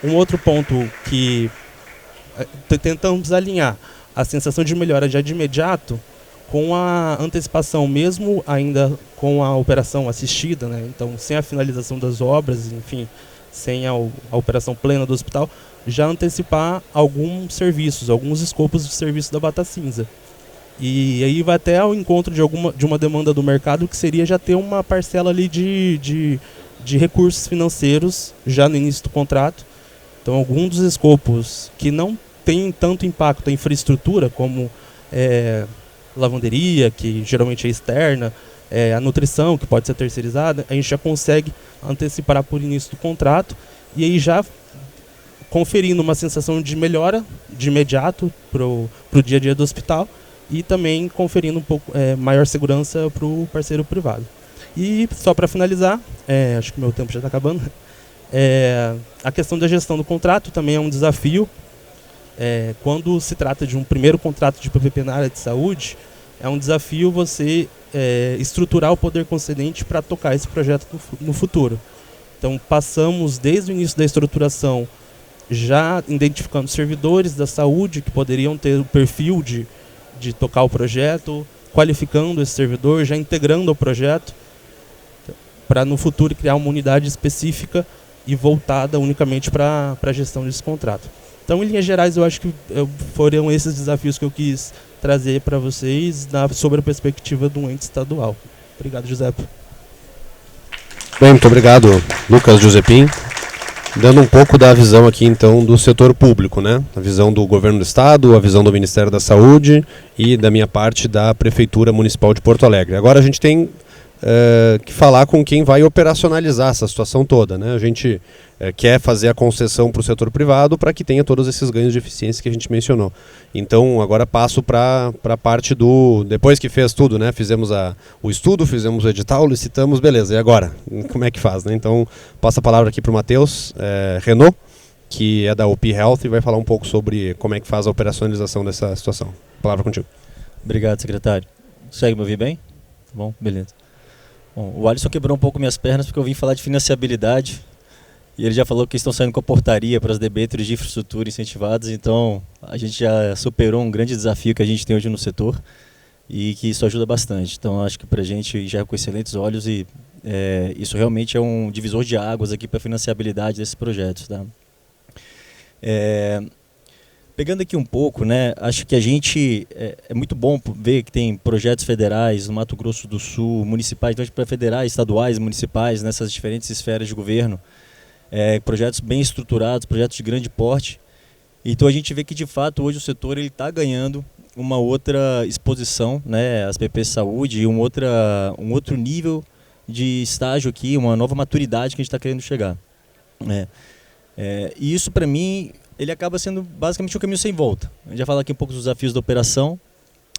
um outro ponto que tentamos alinhar a sensação de melhora já de imediato com a antecipação, mesmo ainda com a operação assistida, né? Então, sem a finalização das obras, enfim, sem a operação plena do hospital, já antecipar alguns serviços, alguns escopos de serviço da Bata Cinza. E aí vai até ao encontro de uma demanda do mercado, que seria já ter uma parcela ali de recursos financeiros já no início do contrato. Então, alguns dos escopos que não têm tanto impacto em infraestrutura, como lavanderia, que geralmente é externa, a nutrição, que pode ser terceirizada, a gente já consegue antecipar por início do contrato, e aí já conferindo uma sensação de melhora de imediato para o dia a dia do hospital, e também conferindo um pouco maior segurança para o parceiro privado. E só para finalizar, acho que meu tempo já está acabando, a questão da gestão do contrato também é um desafio. Quando se trata de um primeiro contrato de PPP na área de saúde, é um desafio você estruturar o poder concedente para tocar esse projeto no futuro. Então, passamos desde o início da estruturação já identificando servidores da saúde que poderiam ter o perfil de tocar o projeto, qualificando esse servidor, já integrando o projeto, para no futuro criar uma unidade específica e voltada unicamente para a gestão desse contrato. Então, em linhas gerais, eu acho que foram esses desafios que eu quis trazer para vocês sobre a perspectiva do ente estadual. Obrigado, Giuseppe. Bem, muito obrigado, Lucas Giuseppin. Dando um pouco da visão aqui, então, do setor público, né? A visão do governo do estado, a visão do Ministério da Saúde e, da minha parte, da Prefeitura Municipal de Porto Alegre. Agora a gente tem que falar com quem vai operacionalizar essa situação toda, né? A gente quer fazer a concessão para o setor privado para que tenha todos esses ganhos de eficiência que a gente mencionou. Então, agora passo para a parte do... Depois que fez tudo, né? Fizemos o estudo, fizemos o edital, licitamos, beleza. E agora? Como é que faz, né? Então, passo a palavra aqui para o Matheus Renault, que é da OP Health, e vai falar um pouco sobre como é que faz a operacionalização dessa situação. Palavra contigo. Obrigado, secretário. Consegue me ouvir bem? Tá bom? Beleza. Bom, o Alisson quebrou um pouco minhas pernas porque eu vim falar de financiabilidade e ele já falou que estão saindo com a portaria para as debêntures de infraestrutura incentivadas, então a gente já superou um grande desafio que a gente tem hoje no setor e que isso ajuda bastante. Então acho que para a gente já é com excelentes olhos e isso realmente é um divisor de águas aqui para a financiabilidade desses projetos. Tá? Pegando aqui um pouco, né, acho que a gente é muito bom ver que tem projetos federais no Mato Grosso do Sul, municipais, então para federais, estaduais, municipais, nessas diferentes esferas de governo, projetos bem estruturados, projetos de grande porte. Então a gente vê que de fato hoje o setor está ganhando uma outra exposição, né, as PPPs de saúde e um outro nível de estágio aqui, uma nova maturidade que a gente está querendo chegar. E isso para mim ele acaba sendo basicamente um caminho sem volta. A gente já fala aqui um pouco dos desafios da operação,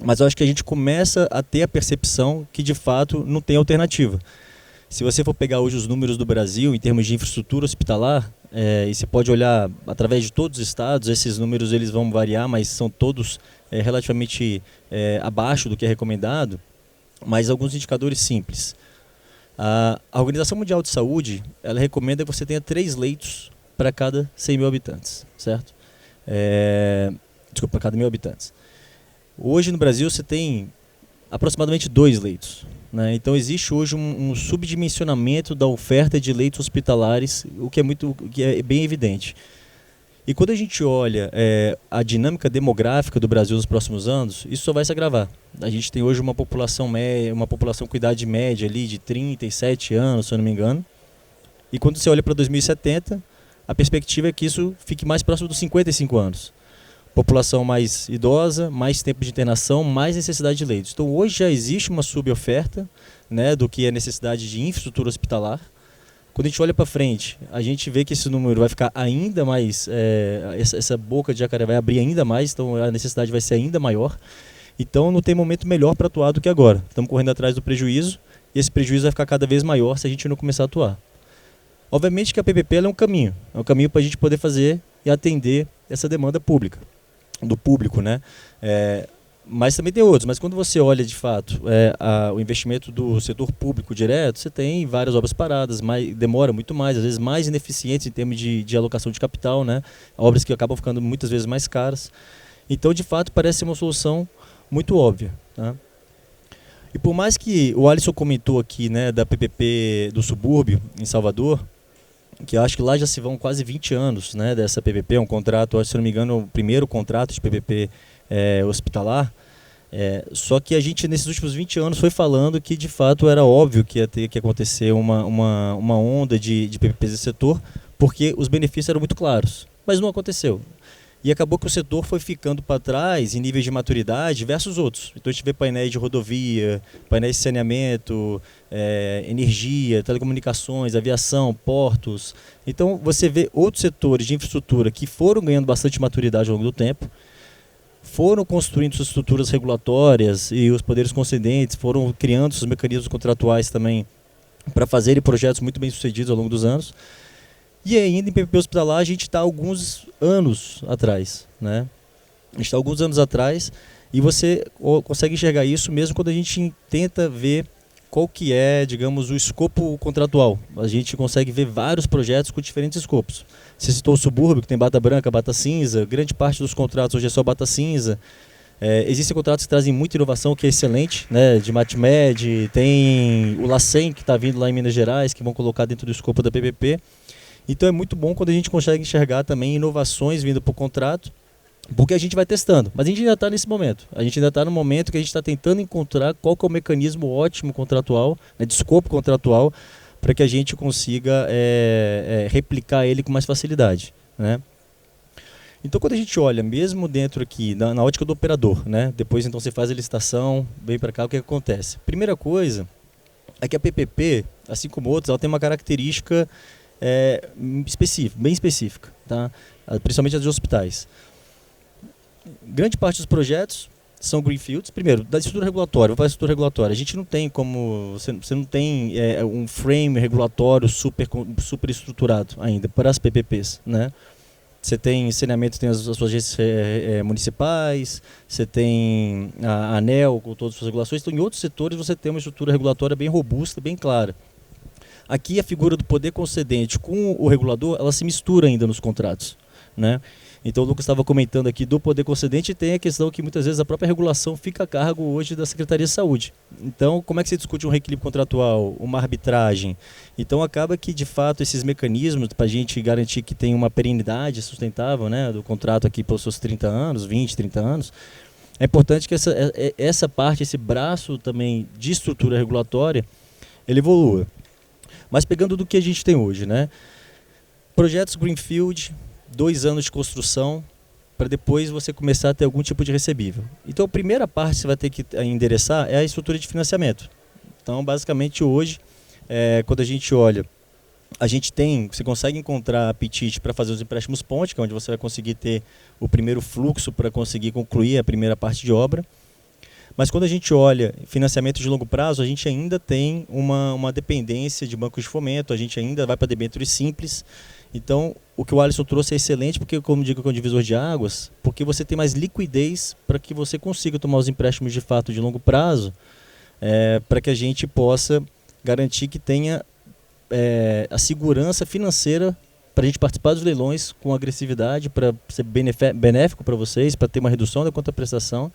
mas eu acho que a gente começa a ter a percepção que de fato não tem alternativa. Se você for pegar hoje os números do Brasil em termos de infraestrutura hospitalar, e você pode olhar através de todos os estados, esses números eles vão variar, mas são todos relativamente abaixo do que é recomendado, mas alguns indicadores simples. A Organização Mundial de Saúde, ela recomenda que você tenha 3 leitos para cada 100 mil habitantes, certo? Desculpa, para cada 1.000 habitantes. Hoje no Brasil você tem aproximadamente 2 leitos, né? Então existe hoje um subdimensionamento da oferta de leitos hospitalares, o que é bem evidente. E quando a gente olha a dinâmica demográfica do Brasil nos próximos anos, isso só vai se agravar. A gente tem hoje uma população com idade média ali de 37 anos, se eu não me engano. E quando você olha para 2070, a perspectiva é que isso fique mais próximo dos 55 anos. População mais idosa, mais tempo de internação, mais necessidade de leitos. Então hoje já existe uma suboferta, né, do que é necessidade de infraestrutura hospitalar. Quando a gente olha para frente, a gente vê que esse número vai ficar ainda mais, essa boca de jacaré vai abrir ainda mais, então a necessidade vai ser ainda maior. Então não tem momento melhor para atuar do que agora. Estamos correndo atrás do prejuízo e esse prejuízo vai ficar cada vez maior se a gente não começar a atuar. Obviamente que a PPP é um caminho para a gente poder fazer e atender essa demanda pública, do público, né? Mas também tem outros, mas quando você olha de fato o investimento do setor público direto, você tem várias obras paradas, demora muito mais, às vezes mais ineficientes em termos de alocação de capital, né? Obras que acabam ficando muitas vezes mais caras. Então, de fato, parece ser uma solução muito óbvia, tá? E por mais que o Alisson comentou aqui, né, da PPP do subúrbio, em Salvador, que eu acho que lá já se vão quase 20 anos, né, dessa PPP, um contrato, se não me engano, o primeiro contrato de PPP hospitalar. Só que a gente, nesses últimos 20 anos, foi falando que, de fato, era óbvio que ia ter que acontecer uma onda de PPPs desse setor, porque os benefícios eram muito claros, mas não aconteceu. E acabou que o setor foi ficando para trás em níveis de maturidade versus outros. Então a gente vê painéis de rodovia, painéis de saneamento, energia, telecomunicações, aviação, portos. Então você vê outros setores de infraestrutura que foram ganhando bastante maturidade ao longo do tempo, foram construindo suas estruturas regulatórias e os poderes concedentes foram criando seus mecanismos contratuais também para fazerem projetos muito bem sucedidos ao longo dos anos. E ainda em PPP hospitalar a gente está alguns anos atrás, né? A gente está alguns anos atrás e você consegue enxergar isso mesmo quando a gente tenta ver qual que é, digamos, o escopo contratual. A gente consegue ver vários projetos com diferentes escopos. Você citou o subúrbio, que tem bata branca, bata cinza, grande parte dos contratos hoje é só bata cinza. Existem contratos que trazem muita inovação, que é excelente, né? De MatMed, tem o LACEN, que está vindo lá em Minas Gerais, que vão colocar dentro do escopo da PPP. Então é muito bom quando a gente consegue enxergar também inovações vindo para o contrato, porque a gente vai testando. Mas a gente ainda está nesse momento. A gente ainda está no momento que a gente está tentando encontrar qual que é o mecanismo ótimo contratual, né, de escopo contratual, para que a gente consiga replicar ele com mais facilidade, né? Então quando a gente olha, mesmo dentro aqui, na ótica do operador, né, depois então você faz a licitação, vem para cá, o que acontece? Primeira coisa é que a PPP, assim como outras, ela tem uma característica bem específica, tá? Principalmente as de hospitais. Grande parte dos projetos são greenfields. Primeiro, da estrutura regulatória, vou falar da estrutura regulatória. A gente não tem como, você não tem um frame regulatório super estruturado ainda para as PPPs, né? Você tem saneamento, tem as suas agências municipais, você tem a ANEEL com todas as suas regulações. Então, em outros setores, você tem uma estrutura regulatória bem robusta, bem clara. Aqui a figura do poder concedente com o regulador, ela se mistura ainda nos contratos, né? Então o Lucas estava comentando aqui do poder concedente e tem a questão que muitas vezes a própria regulação fica a cargo hoje da Secretaria de Saúde. Então como é que se discute um reequilíbrio contratual, uma arbitragem? Então acaba que de fato esses mecanismos para a gente garantir que tem uma perenidade sustentável, né, do contrato aqui pelos seus 30 anos, 20, 30 anos, é importante que essa parte, esse braço também de estrutura regulatória, ele evolua. Mas pegando do que a gente tem hoje, né? Projetos Greenfield, 2 anos de construção, para depois você começar a ter algum tipo de recebível. Então a primeira parte que você vai ter que endereçar é a estrutura de financiamento. Então basicamente hoje, quando a gente olha, você consegue encontrar apetite para fazer os empréstimos ponte, que é onde você vai conseguir ter o primeiro fluxo para conseguir concluir a primeira parte de obra. Mas quando a gente olha financiamento de longo prazo, a gente ainda tem uma dependência de bancos de fomento, a gente ainda vai para debêntures simples. Então, o que o Alisson trouxe é excelente, porque, como digo, com o divisor de águas, porque você tem mais liquidez para que você consiga tomar os empréstimos de fato de longo prazo, para que a gente possa garantir que tenha a segurança financeira para a gente participar dos leilões com agressividade, para ser benéfico para vocês, para ter uma redução da contraprestação,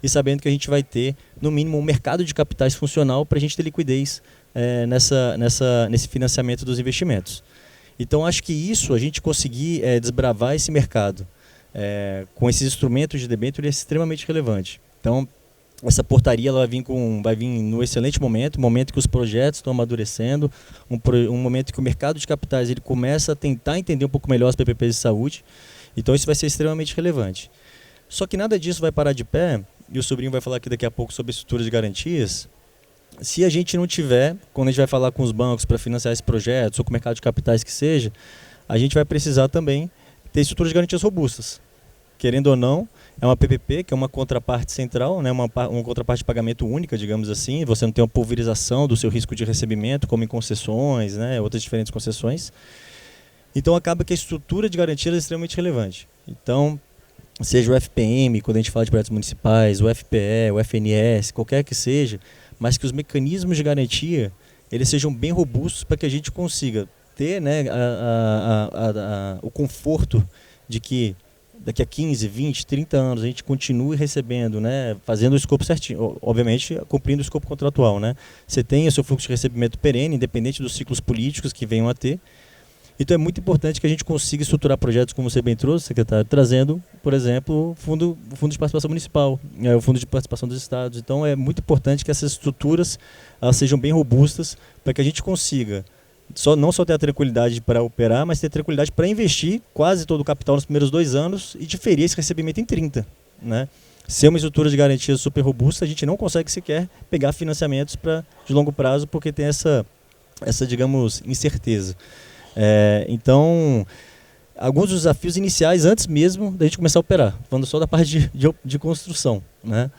e sabendo que a gente vai ter, no mínimo, um mercado de capitais funcional para a gente ter liquidez nesse financiamento dos investimentos. Então, acho que isso, a gente conseguir desbravar esse mercado com esses instrumentos de debênture é extremamente relevante. Então, essa portaria ela vai vir no excelente momento que os projetos estão amadurecendo, um momento que o mercado de capitais ele começa a tentar entender um pouco melhor as PPPs de saúde. Então, isso vai ser extremamente relevante. Só que nada disso vai parar de pé, e o Sobrinho vai falar aqui daqui a pouco sobre estruturas de garantias, se a gente não tiver, quando a gente vai falar com os bancos para financiar esses projetos, ou com o mercado de capitais que seja, a gente vai precisar também ter estruturas de garantias robustas. Querendo ou não, é uma PPP, que é uma contraparte central, né, uma contraparte de pagamento única, digamos assim, você não tem uma pulverização do seu risco de recebimento, como em concessões, né, outras diferentes concessões. Então acaba que a estrutura de garantias é extremamente relevante. Então, seja o FPM, quando a gente fala de projetos municipais, o FPE, o FNS, qualquer que seja, mas que os mecanismos de garantia eles sejam bem robustos para que a gente consiga ter, né, o conforto de que daqui a 15, 20, 30 anos a gente continue recebendo, né, fazendo o escopo certinho, obviamente cumprindo o escopo contratual. Né? Você tem o seu fluxo de recebimento perene, independente dos ciclos políticos que venham a ter. Então é muito importante que a gente consiga estruturar projetos, como você bem trouxe, secretário, trazendo, por exemplo, o fundo de participação municipal, o fundo de participação dos estados. Então é muito importante que essas estruturas elas sejam bem robustas para que a gente consiga não só ter a tranquilidade para operar, mas ter a tranquilidade para investir quase todo o capital nos primeiros 2 anos e diferir esse recebimento em 30. Né? Se é uma estrutura de garantia super robusta, a gente não consegue sequer pegar financiamentos de longo prazo porque tem essa digamos, incerteza. Então, alguns dos desafios iniciais antes mesmo da gente começar a operar, falando só da parte de construção. Né?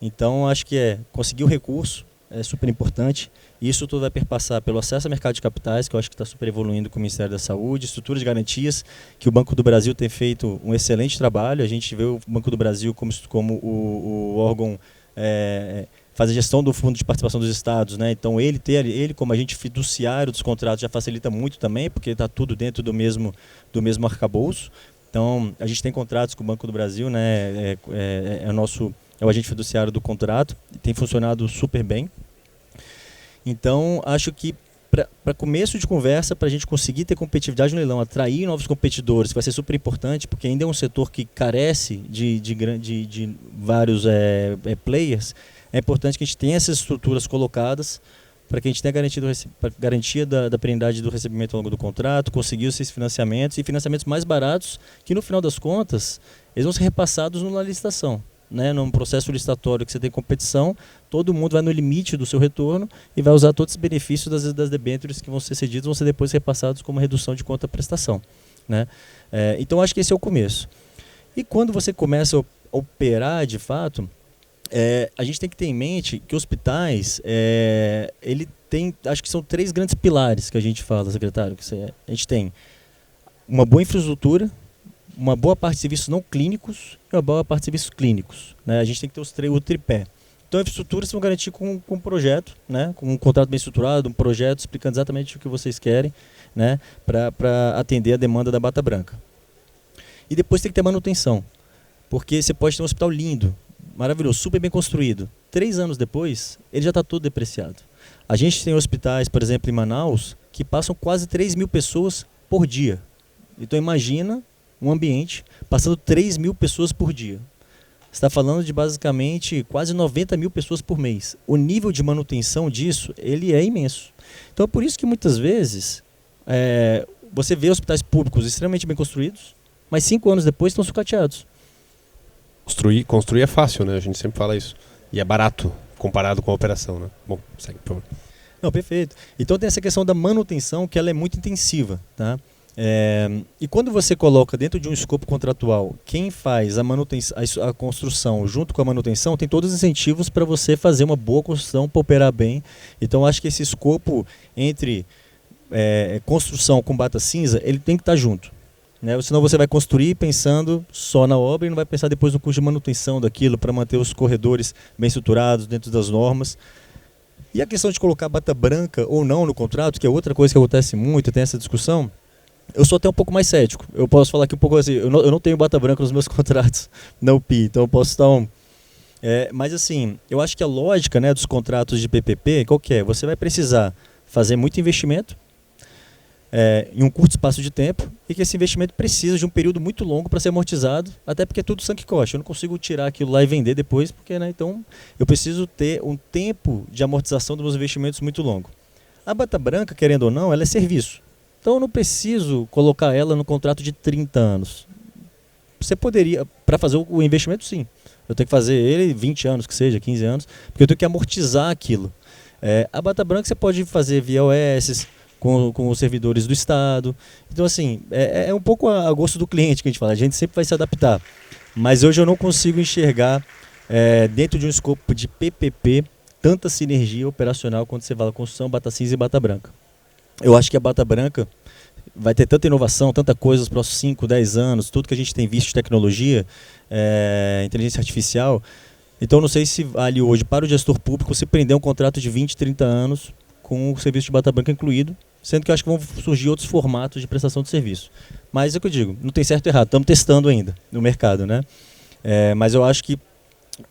Então, acho que conseguir o recurso é super importante. Isso tudo vai perpassar pelo acesso ao mercado de capitais, que eu acho que está super evoluindo com o Ministério da Saúde, estruturas de garantias, que o Banco do Brasil tem feito um excelente trabalho. A gente vê o Banco do Brasil como o órgão faz a gestão do fundo de participação dos estados, né? Então ele como agente fiduciário dos contratos já facilita muito também, porque está tudo dentro do mesmo arcabouço. Então a gente tem contratos com o Banco do Brasil, né? É o agente fiduciário do contrato, tem funcionado super bem. Então acho que para começo de conversa, para a gente conseguir ter competitividade no leilão, atrair novos competidores, vai ser super importante, porque ainda é um setor que carece de vários players. É importante que a gente tenha essas estruturas colocadas para que a gente tenha garantia da perenidade do recebimento ao longo do contrato, conseguir esses financiamentos e financiamentos mais baratos, que no final das contas, eles vão ser repassados na licitação. Né? Num processo licitatório que você tem competição, todo mundo vai no limite do seu retorno e vai usar todos os benefícios das debêntures que vão ser cedidos, vão ser depois repassados como redução de contraprestação. Né? Então acho que esse é o começo. E quando você começa a operar de fato, a gente tem que ter em mente que hospitais, ele tem, acho que são 3 grandes pilares que a gente fala, secretário. A gente tem uma boa infraestrutura, uma boa parte de serviços não clínicos e uma boa parte de serviços clínicos. Né? A gente tem que ter o tripé. Então a infraestrutura vocês vão garantir com um projeto, né? Com um contrato bem estruturado, um projeto explicando exatamente o que vocês querem, né? Para atender a demanda da bata branca. E depois tem que ter manutenção. Porque você pode ter um hospital lindo, maravilhoso, super bem construído. 3 anos depois, ele já está todo depreciado. A gente tem hospitais, por exemplo, em Manaus, que passam quase 3 mil pessoas por dia. Então imagina um ambiente passando 3 mil pessoas por dia. Você está falando de basicamente quase 90 mil pessoas por mês. O nível de manutenção disso, ele é imenso. Então é por isso que muitas vezes você vê hospitais públicos extremamente bem construídos, mas 5 anos depois estão sucateados. Construir é fácil, né? A gente sempre fala isso. E é barato comparado com a operação, né? Bom, segue, por favor. Não, perfeito. Então tem essa questão da manutenção, que ela é muito intensiva, tá? E quando você coloca dentro de um escopo contratual quem faz a manutenção, a construção junto com a manutenção, tem todos os incentivos para você fazer uma boa construção, para operar bem. Então acho que esse escopo entre construção com bata cinza, ele tem que estar junto, né? Senão você vai construir pensando só na obra e não vai pensar depois no custo de manutenção daquilo para manter os corredores bem estruturados dentro das normas. E a questão de colocar bata branca ou não no contrato, que é outra coisa que acontece muito, tem essa discussão. Eu sou até um pouco mais cético. Eu posso falar aqui um pouco assim, eu não tenho bata branca nos meus contratos na UPI, então eu posso estar mas assim, eu acho que a lógica, né, dos contratos de PPP, qual que é? Você vai precisar fazer muito investimento em um curto espaço de tempo e que esse investimento precisa de um período muito longo para ser amortizado, até porque é tudo sunk cost. Eu não consigo tirar aquilo lá e vender depois, porque, né, então eu preciso ter um tempo de amortização dos meus investimentos muito longo. A bata branca, querendo ou não, ela é serviço. Então eu não preciso colocar ela no contrato de 30 anos. Você poderia, para fazer o investimento, sim. Eu tenho que fazer ele 20 anos, que seja, 15 anos, porque eu tenho que amortizar aquilo. A bata branca você pode fazer via OS, com os servidores do Estado. Então, assim, é um pouco a gosto do cliente que a gente fala. A gente sempre vai se adaptar. Mas hoje eu não consigo enxergar, dentro de um escopo de PPP, tanta sinergia operacional quando você fala construção, bata cinza e bata branca. Eu acho que a bata branca vai ter tanta inovação, tanta coisa nos próximos 5, 10 anos, tudo que a gente tem visto de tecnologia, inteligência artificial. Então não sei se vale hoje para o gestor público se prender um contrato de 20, 30 anos com o serviço de bata branca incluído, sendo que eu acho que vão surgir outros formatos de prestação de serviço. Mas é o que eu digo, não tem certo e errado, estamos testando ainda no mercado, né? Mas eu acho que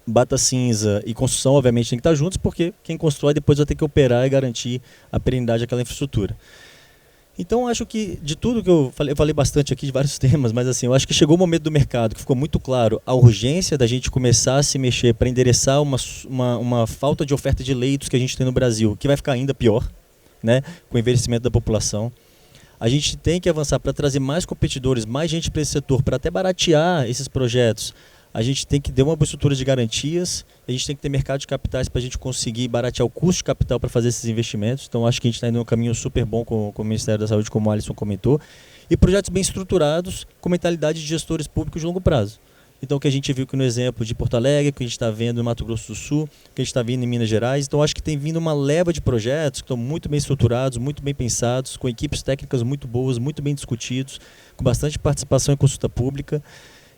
bata cinza e construção, obviamente, tem que estar juntos, porque quem constrói depois vai ter que operar e garantir a perenidade daquela infraestrutura. Então, acho que de tudo que eu falei bastante aqui de vários temas, mas assim, eu acho que chegou o momento do mercado que ficou muito claro a urgência da gente começar a se mexer para endereçar uma falta de oferta de leitos que a gente tem no Brasil, que vai ficar ainda pior, né, com o envelhecimento da população. A gente tem que avançar para trazer mais competidores, mais gente para esse setor, para até baratear esses projetos. A gente tem que ter uma boa estrutura de garantias, a gente tem que ter mercado de capitais para a gente conseguir baratear o custo de capital para fazer esses investimentos. Então, acho que a gente está indo num caminho super bom com o Ministério da Saúde, como o Alisson comentou. E projetos bem estruturados, com mentalidade de gestores públicos de longo prazo. Então, o que a gente viu aqui no exemplo de Porto Alegre, que a gente está vendo no Mato Grosso do Sul, que a gente está vendo em Minas Gerais. Então, acho que tem vindo uma leva de projetos que estão muito bem estruturados, muito bem pensados, com equipes técnicas muito boas, muito bem discutidos, com bastante participação em consulta pública.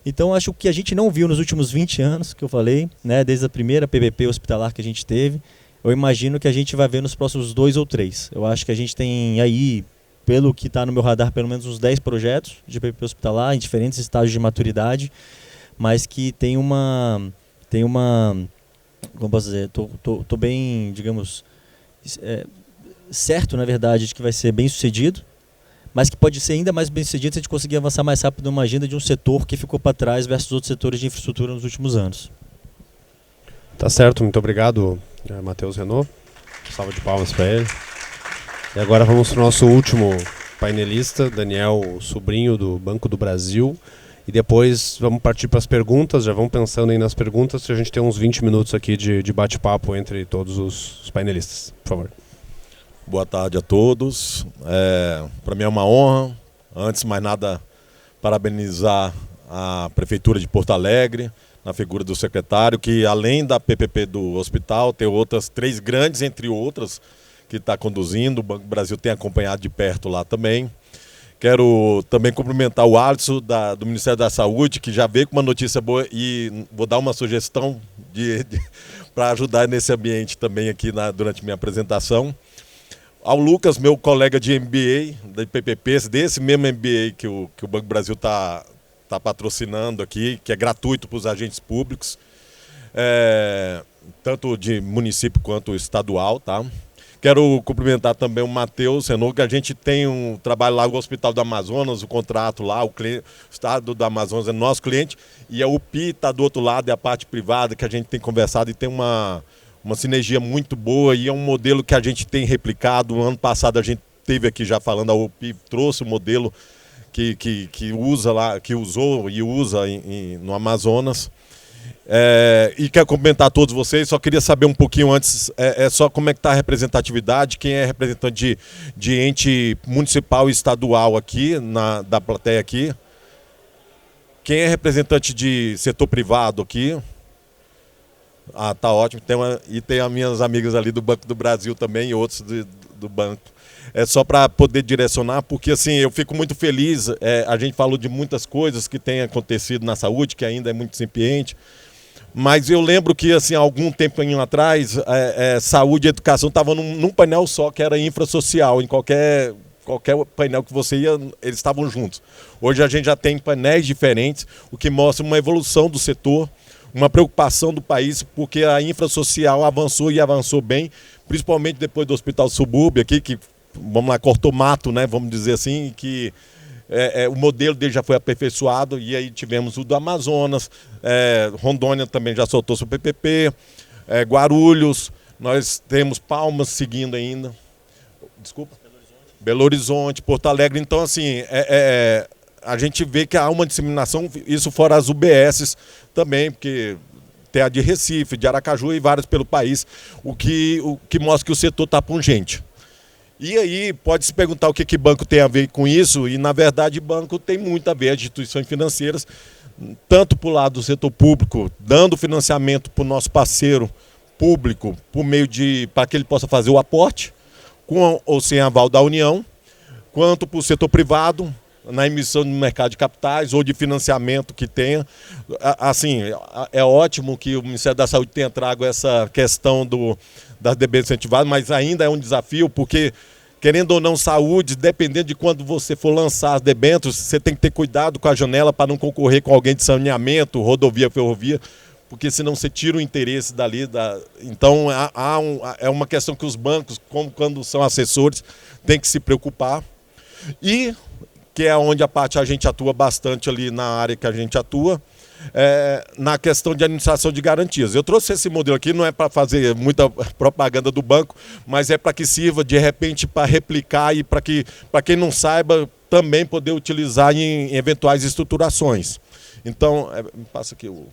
Então, acho que a gente não viu nos últimos 20 anos, que eu falei, né, desde a primeira PPP hospitalar que a gente teve, eu imagino que a gente vai ver nos próximos 2 ou 3. Eu acho que a gente tem aí, pelo que está no meu radar, pelo menos uns 10 projetos de PPP hospitalar, em diferentes estágios de maturidade, mas que tem uma como posso dizer, tô bem, digamos, certo, na verdade, de que vai ser bem sucedido, mas que pode ser ainda mais bem sucedido se a gente conseguir avançar mais rápido numa agenda de um setor que ficou para trás versus outros setores de infraestrutura nos últimos anos. Tá certo, muito obrigado, Matheus Renault. Salva de palmas para ele. E agora vamos para o nosso último painelista, Daniel Sobrinho, do Banco do Brasil. E depois vamos partir para as perguntas, já vamos pensando aí nas perguntas, que a gente tem uns 20 minutos aqui de bate-papo entre todos os painelistas. Por favor. Boa tarde a todos. Para mim é uma honra. Antes de mais nada, parabenizar a Prefeitura de Porto Alegre, na figura do secretário, que além da PPP do hospital, tem outras 3 grandes, entre outras, que está conduzindo. O Banco do Brasil tem acompanhado de perto lá também. Quero também cumprimentar o Alisson do Ministério da Saúde, que já veio com uma notícia boa, e vou dar uma sugestão para ajudar nesse ambiente também aqui durante minha apresentação. Ao Lucas, meu colega de MBA, da PPP, desse mesmo MBA que o Banco do Brasil está tá patrocinando aqui, que é gratuito para os agentes públicos, tanto de município quanto estadual, tá? Quero cumprimentar também o Matheus Renault, que a gente tem um trabalho lá no Hospital do Amazonas, o contrato lá, o Estado do Amazonas é nosso cliente, e a UPI está do outro lado, é a parte privada que a gente tem conversado e tem uma sinergia muito boa, e é um modelo que a gente tem replicado. No ano passado a gente teve aqui já falando, a UPI trouxe o modelo que usa lá, que usou e usa no Amazonas. E quero cumprimentar todos vocês, só queria saber um pouquinho antes, só como é que está a representatividade, quem é representante de ente municipal e estadual aqui, da plateia aqui, quem é representante de setor privado aqui. Ah, tá ótimo, tem as minhas amigas ali do Banco do Brasil também e outros do banco. É só para poder direcionar, porque assim, eu fico muito feliz, a gente falou de muitas coisas que têm acontecido na saúde, que ainda é muito incipiente. Mas eu lembro que, assim, há algum tempo atrás, saúde e educação estavam num painel só, que era infrasocial. Em qualquer painel que você ia, eles estavam juntos. Hoje a gente já tem painéis diferentes, o que mostra uma evolução do setor, uma preocupação do país, porque a infrasocial avançou e avançou bem, principalmente depois do Hospital Subúrbio aqui, que, vamos lá, cortou mato, né, vamos dizer assim, que... o modelo dele já foi aperfeiçoado, e aí tivemos o do Amazonas, Rondônia também já soltou seu PPP, Guarulhos, nós temos Palmas seguindo ainda, desculpa, Belo Horizonte, Porto Alegre. Então, assim, a gente vê que há uma disseminação, isso fora as UBSs também, porque tem a de Recife, de Aracaju e várias pelo país, o que mostra que o setor está pungente. E aí pode se perguntar o que banco tem a ver com isso, e na verdade banco tem muito a ver, as instituições financeiras, tanto para o lado do setor público, dando financiamento para o nosso parceiro público, por meio para que ele possa fazer o aporte, com ou sem aval da União, quanto para o setor privado, na emissão do mercado de capitais ou de financiamento que tenha. Assim, é ótimo que o Ministério da Saúde tenha trago essa questão das debêntures incentivadas, mas ainda é um desafio, porque, querendo ou não, saúde, dependendo de quando você for lançar as debêntures, você tem que ter cuidado com a janela para não concorrer com alguém de saneamento, rodovia, ferrovia, porque senão você tira o interesse dali. Então, é uma questão que os bancos, como quando são assessores, têm que se preocupar. E que é onde a gente atua bastante ali na área que a gente atua, na questão de administração de garantias. Eu trouxe esse modelo aqui, não é para fazer muita propaganda do banco, mas é para que sirva, de repente, para replicar e para quem não saiba, também poder utilizar em eventuais estruturações. Então, passa aqui o...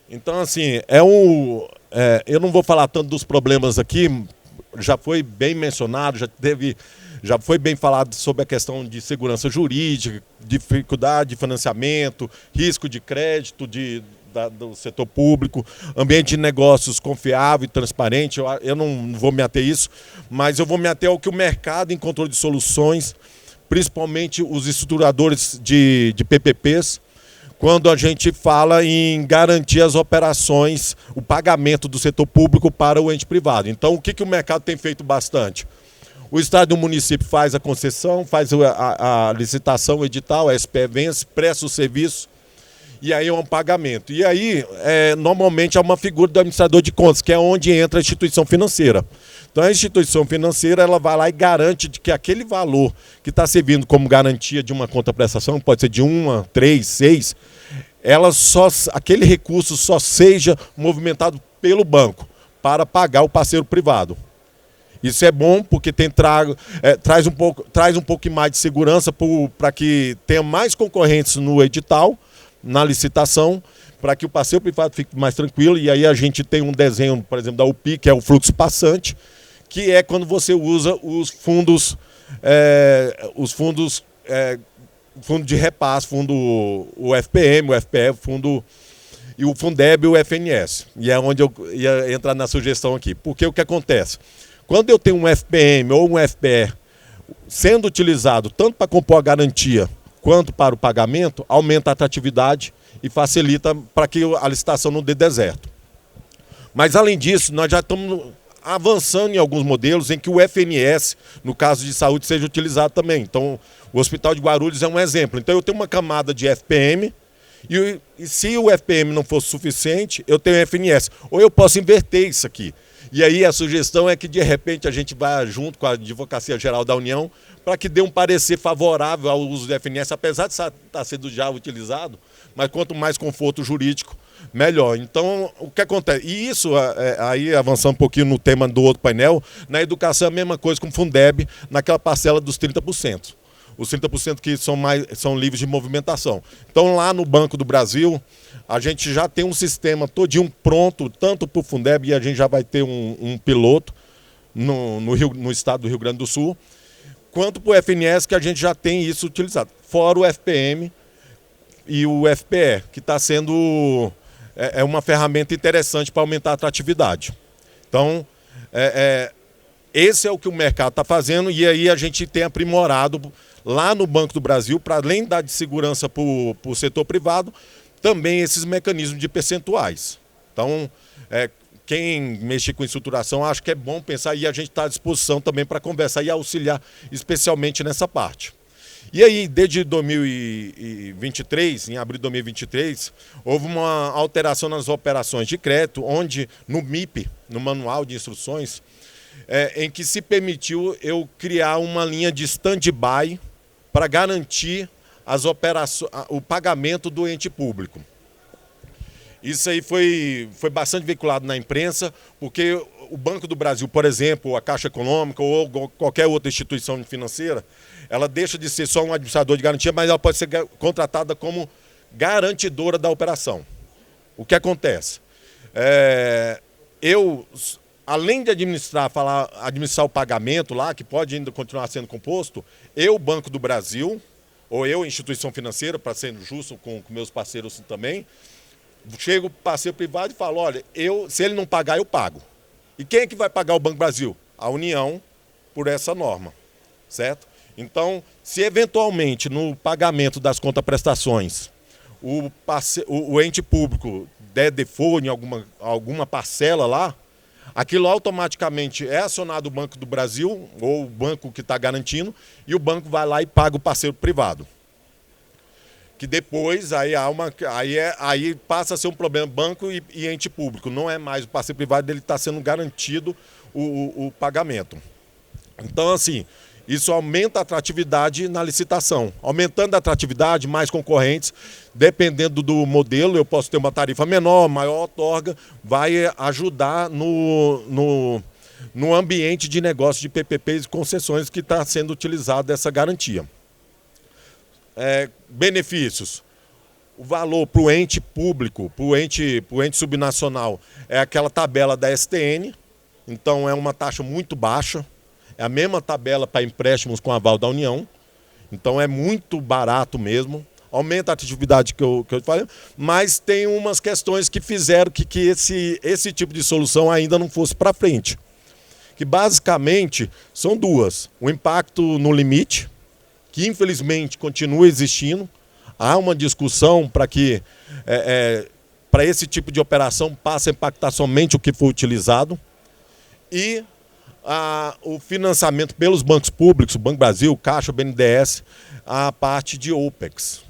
Então, assim, eu não vou falar tanto dos problemas aqui, já foi bem mencionado, já foi bem falado sobre a questão de segurança jurídica, dificuldade de financiamento, risco de crédito do setor público, ambiente de negócios confiável e transparente. Eu não vou me ater a isso, mas eu vou me ater ao que o mercado encontrou de soluções, principalmente os estruturadores de PPPs, quando a gente fala em garantir as operações, o pagamento do setor público para o ente privado. Então, o que o mercado tem feito bastante? O Estado e o município faz a concessão, faz a licitação, o edital, a SPE vence, presta o serviço, e aí é um pagamento. E aí, normalmente, é uma figura do administrador de contas, que é onde entra a instituição financeira. Então, a instituição financeira, ela vai lá e garante de que aquele valor que está servindo como garantia de uma conta-prestação, pode ser de 1, 3, 6, aquele recurso só seja movimentado pelo banco para pagar o parceiro privado. Isso é bom porque traz um pouco mais de segurança para que tenha mais concorrentes no edital, na licitação, para que o parceiro privado fique mais tranquilo. E aí a gente tem um desenho, por exemplo, da UPI, que é o fluxo passante, que é quando você usa os fundos fundo de repasse, o FPM, o FPE, e o Fundeb e o FNS. E é onde eu ia entrar na sugestão aqui. Porque o que acontece? Quando eu tenho um FPM ou um FPE sendo utilizado tanto para compor a garantia quanto para o pagamento, aumenta a atratividade e facilita para que a licitação não dê deserto. Mas, além disso, nós já estamos avançando em alguns modelos em que o FNS, no caso de saúde, seja utilizado também. Então, O Hospital de Guarulhos é um exemplo. Então eu tenho uma camada de FPM e se o FPM não for suficiente, eu tenho FNS. Ou eu posso inverter isso aqui. E aí a sugestão é que de repente a gente vá junto com a Advocacia Geral da União para que dê um parecer favorável ao uso do FNS, apesar de estar sendo já utilizado, mas quanto mais conforto jurídico, melhor. Então, o que acontece? E isso, aí avançando um pouquinho no tema do outro painel, na educação é a mesma coisa com o Fundeb, naquela parcela dos 30%. Os 30% que são livres de movimentação. Então, lá no Banco do Brasil, a gente já tem um sistema todinho pronto, tanto para o Fundeb, e a gente já vai ter um piloto no estado do Rio Grande do Sul, quanto para o FNS, que a gente já tem isso utilizado. Fora o FPM e o FPE, que está sendo uma ferramenta interessante para aumentar a atratividade. Então, esse é o que o mercado está fazendo, e aí a gente tem aprimorado lá no Banco do Brasil, para além da de segurança para o setor privado, também esses mecanismos de percentuais. Então, quem mexe com estruturação, acho que é bom pensar, e a gente está à disposição também para conversar e auxiliar, especialmente nessa parte. E aí, desde 2023, em abril de 2023, houve uma alteração nas operações de crédito, onde no MIP, no Manual de Instruções, em que se permitiu eu criar uma linha de stand-by para garantir as operações, o pagamento do ente público. Isso aí foi bastante veiculado na imprensa, porque o Banco do Brasil, por exemplo, a Caixa Econômica ou qualquer outra instituição financeira, ela deixa de ser só um administrador de garantia, mas ela pode ser contratada como garantidora da operação. O que acontece? Além de administrar o pagamento lá, que pode ainda continuar sendo composto, eu, Banco do Brasil, ou eu, instituição financeira, para ser justo com meus parceiros também, chego para o parceiro privado e falo, olha, se ele não pagar, eu pago. E quem é que vai pagar o Banco do Brasil? A União, por essa norma, certo? Então, se eventualmente no pagamento das contraprestações o ente público der default em alguma parcela lá, aquilo automaticamente é acionado o Banco do Brasil, ou o banco que está garantindo, e o banco vai lá e paga o parceiro privado. Que depois aí passa a ser um problema banco e ente público. Não é mais o parceiro privado, ele está sendo garantido o pagamento. Então, assim, isso aumenta a atratividade na licitação. Aumentando a atratividade, mais concorrentes, dependendo do modelo, eu posso ter uma tarifa menor, maior outorga, vai ajudar no ambiente de negócio de PPPs e concessões que está sendo utilizada essa garantia. Benefícios. O valor para o ente público, para o ente subnacional, é aquela tabela da STN, então é uma taxa muito baixa, é a mesma tabela para empréstimos com aval da União, então é muito barato mesmo, aumenta a atividade que eu falei, mas tem umas questões que fizeram que esse tipo de solução ainda não fosse para frente, que basicamente são duas: o impacto no limite, que infelizmente continua existindo. Há uma discussão para que, para esse tipo de operação, passe a impactar somente o que foi utilizado. E o financiamento pelos bancos públicos, o Banco Brasil, Caixa, BNDES, a parte de OPEX,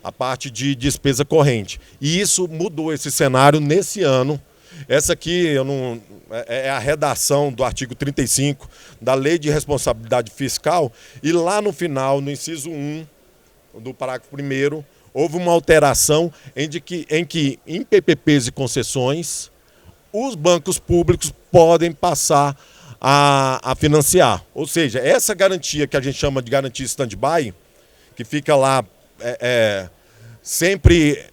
a parte de despesa corrente. E isso mudou esse cenário nesse ano. Essa aqui é a redação do artigo 35 da Lei de Responsabilidade Fiscal, e lá no final, no inciso 1 do parágrafo 1º, houve uma alteração em que em PPPs e concessões os bancos públicos podem passar a financiar. Ou seja, essa garantia que a gente chama de garantia stand-by, que fica lá sempre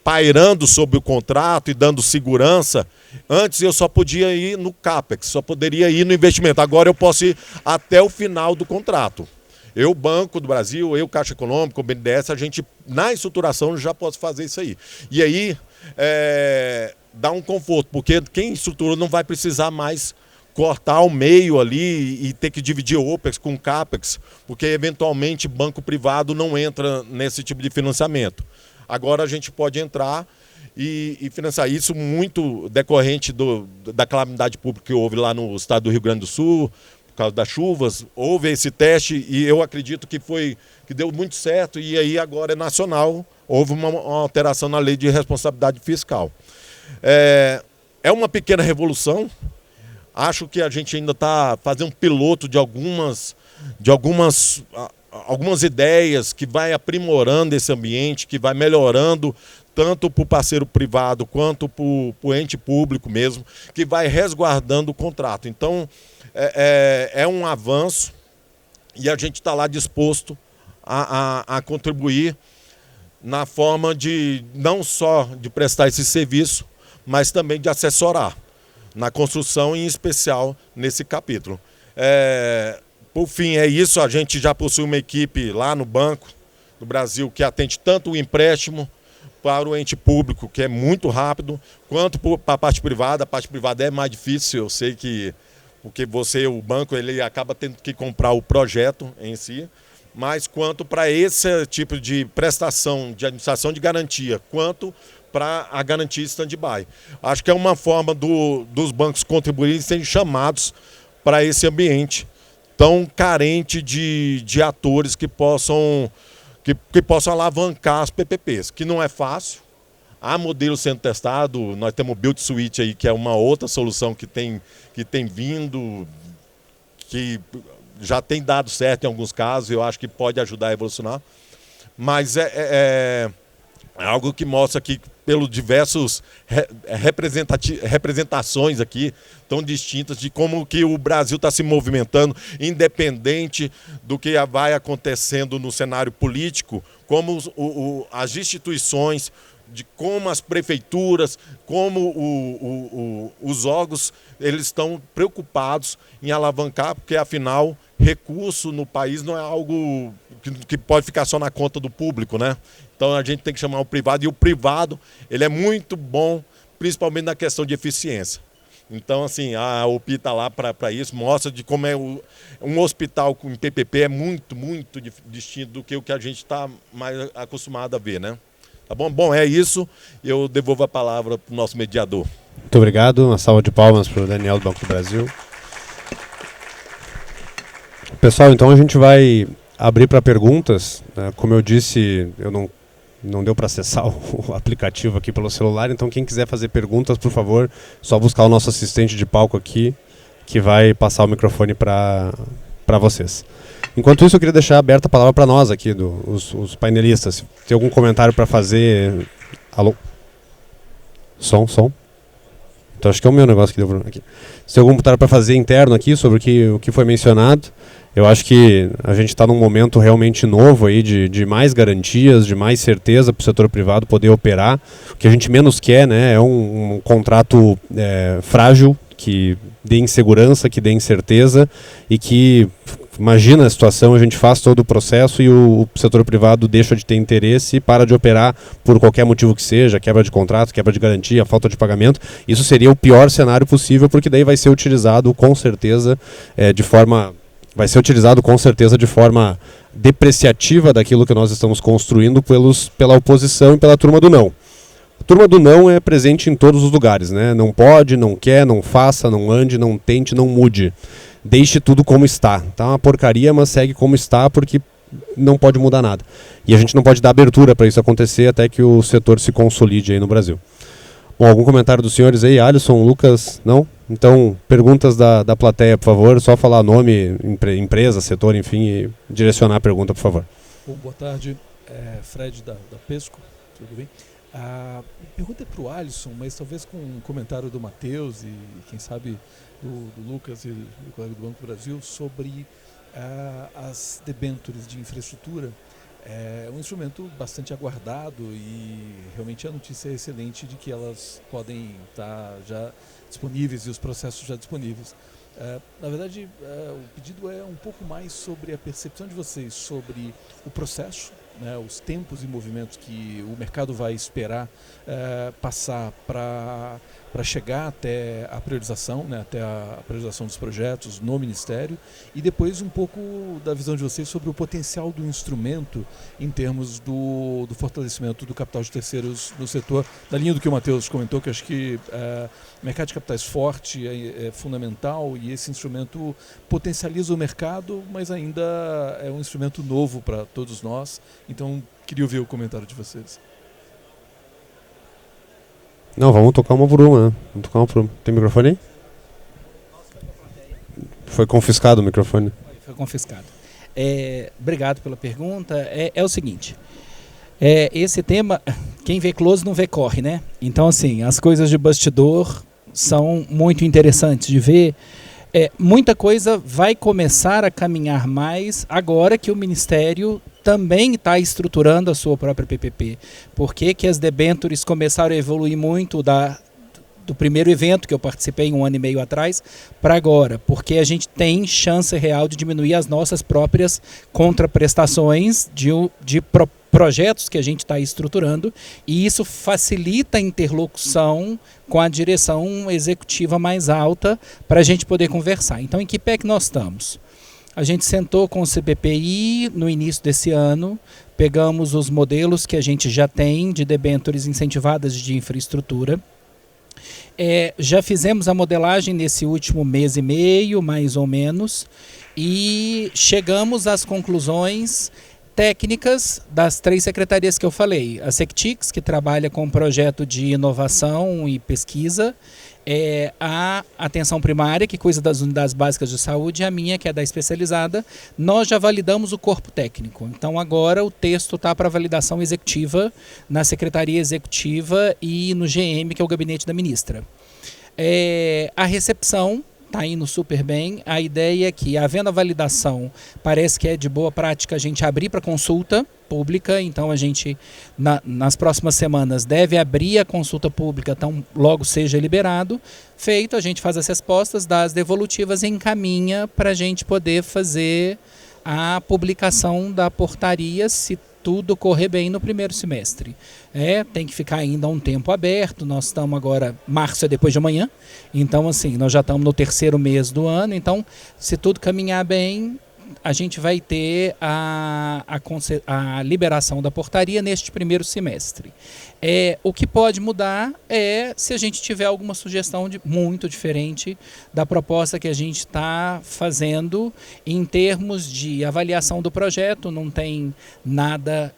pairando sobre o contrato e dando segurança, antes eu só podia ir no CAPEX, só poderia ir no investimento. Agora eu posso ir até o final do contrato. Eu, Banco do Brasil, eu, Caixa Econômica, o BNDES, a gente, na estruturação, já posso fazer isso aí. E aí, dá um conforto, porque quem estruturou não vai precisar mais cortar ao meio ali e ter que dividir OPEX com CAPEX, porque eventualmente banco privado não entra nesse tipo de financiamento. Agora a gente pode entrar e financiar isso, muito decorrente da calamidade pública que houve lá no estado do Rio Grande do Sul, causa das chuvas, houve esse teste e eu acredito que deu muito certo, e aí agora é nacional, houve uma alteração na lei de responsabilidade fiscal. É uma pequena revolução, acho que a gente ainda está fazendo um piloto de algumas ideias que vai aprimorando esse ambiente, que vai melhorando tanto para o parceiro privado quanto para o ente público mesmo, que vai resguardando o contrato. Então, é um avanço e a gente está lá disposto a contribuir na forma de não só de prestar esse serviço, mas também de assessorar na construção, em especial nesse capítulo. Por fim, é isso, a gente já possui uma equipe lá no Banco do Brasil que atende tanto o empréstimo para o ente público, que é muito rápido, quanto para a parte privada. A parte privada é mais difícil, eu sei que, porque o banco, ele acaba tendo que comprar o projeto em si, mas quanto para esse tipo de prestação de administração de garantia, quanto para a garantia stand-by. Acho que é uma forma dos bancos contribuírem, serem chamados para esse ambiente tão carente de atores que possam alavancar as PPPs, que não é fácil. Há modelos sendo testados, nós temos o Build Suite aí, que é uma outra solução que tem vindo, que já tem dado certo em alguns casos, eu acho que pode ajudar a evolucionar. Mas é algo que mostra que, pelos diversos representações aqui tão distintas de como que o Brasil está se movimentando, independente do que vai acontecendo no cenário político, como as instituições, de como as prefeituras, como os órgãos, eles estão preocupados em alavancar, porque afinal recurso no país não é algo que pode ficar só na conta do público, né? Então a gente tem que chamar o privado, e o privado, ele é muito bom, principalmente na questão de eficiência. Então, assim, a UPI está lá para isso, mostra de como um hospital com PPP é muito, muito distinto do que o que a gente está mais acostumado a ver, né? Tá bom? Bom, é isso. Eu devolvo a palavra para o nosso mediador. Muito obrigado. Uma salva de palmas para o Daniel do Banco do Brasil. Pessoal, então a gente vai abrir para perguntas. Como eu disse, eu não deu para acessar o aplicativo aqui pelo celular, então quem quiser fazer perguntas, por favor, só buscar o nosso assistente de palco aqui, que vai passar o microfone para vocês. Enquanto isso, eu queria deixar aberta a palavra para nós aqui, os painelistas. Tem algum comentário para fazer? Alô? Som? Então acho que é o meu negócio que deu problema aqui. Se tem algum comentário para fazer interno aqui sobre o que foi mencionado, eu acho que a gente está num momento realmente novo aí de mais garantias, de mais certeza para o setor privado poder operar. O que a gente menos quer, né, é um contrato frágil, que dê insegurança, que dê incerteza, e que, imagina a situação, a gente faz todo o processo e o setor privado deixa de ter interesse e para de operar por qualquer motivo que seja, quebra de contrato, quebra de garantia, falta de pagamento. Isso seria o pior cenário possível, porque daí vai ser utilizado com certeza de forma depreciativa daquilo que nós estamos construindo pela oposição e pela turma do não. A turma do não é presente em todos os lugares, né? Não pode, não quer, não faça, não ande, não tente, não mude. Deixe tudo como está. Tá uma porcaria, mas segue como está, porque não pode mudar nada. E a gente não pode dar abertura para isso acontecer até que o setor se consolide aí no Brasil. Bom, algum comentário dos senhores aí? Alisson, Lucas? Não? Então, perguntas da plateia, por favor. Só falar nome, empresa, setor, enfim, e direcionar a pergunta, por favor. Bom, boa tarde. Fred da Pesco. Tudo bem? A pergunta é para o Alisson, mas talvez com um comentário do Matheus e quem sabe do Lucas e do colega do Banco do Brasil sobre as debêntures de infraestrutura. É um instrumento bastante aguardado e realmente a notícia é excelente de que elas podem estar já disponíveis e os processos já disponíveis. Na verdade, o pedido é um pouco mais sobre a percepção de vocês sobre o processo, né, os tempos e movimentos que o mercado vai esperar passar para chegar até a priorização, né, até a priorização dos projetos no Ministério, e depois um pouco da visão de vocês sobre o potencial do instrumento em termos do fortalecimento do capital de terceiros no setor, na linha do que o Matheus comentou, que acho que o mercado de capitais forte é fundamental E esse instrumento potencializa o mercado, mas ainda é um instrumento novo para todos nós. Então, queria ouvir o comentário de vocês. Não, vamos tocar uma por uma, né? Vamos tocar uma por uma. Tem microfone aí? Foi confiscado o microfone. Foi confiscado. Obrigado pela pergunta. É o seguinte, esse tema, quem vê close não vê corre, né? Então, assim, as coisas de bastidor são muito interessantes de ver. Muita coisa vai começar a caminhar mais agora que o Ministério também está estruturando a sua própria PPP. Por que as debêntures começaram a evoluir muito do primeiro evento que eu participei 1 ano e meio atrás para agora? Porque a gente tem chance real de diminuir as nossas próprias contraprestações de projetos que a gente está estruturando, e isso facilita a interlocução com a direção executiva mais alta para a gente poder conversar. Então, em que pé que nós estamos? A gente sentou com o CPPI no início desse ano, pegamos os modelos que a gente já tem de debêntures incentivadas de infraestrutura. Já fizemos a modelagem nesse último mês e meio, mais ou menos, e chegamos às conclusões técnicas das 3 secretarias que eu falei. A Sectix, que trabalha com um projeto de inovação e pesquisa, a atenção primária, que cuida das unidades básicas de saúde, e a minha, que é da especializada. Nós já validamos o corpo técnico. Então agora o texto está para validação executiva na Secretaria Executiva e no GM, que é o gabinete da ministra. A recepção está indo super bem. A ideia é que, havendo a validação, parece que é de boa prática a gente abrir para consulta pública. Então a gente, nas próximas semanas, deve abrir a consulta pública, então logo seja liberado. Feito, a gente faz as respostas, dá as devolutivas e encaminha para a gente poder fazer a publicação da portaria, se tudo correr bem no primeiro semestre. Tem que ficar ainda um tempo aberto. Nós estamos agora, março é depois de amanhã, então assim, nós já estamos no 3º mês do ano. Então, se tudo caminhar bem, a gente vai ter a liberação da portaria neste primeiro semestre. O que pode mudar é se a gente tiver alguma sugestão muito diferente da proposta que a gente está fazendo em termos de avaliação do projeto. Não tem nada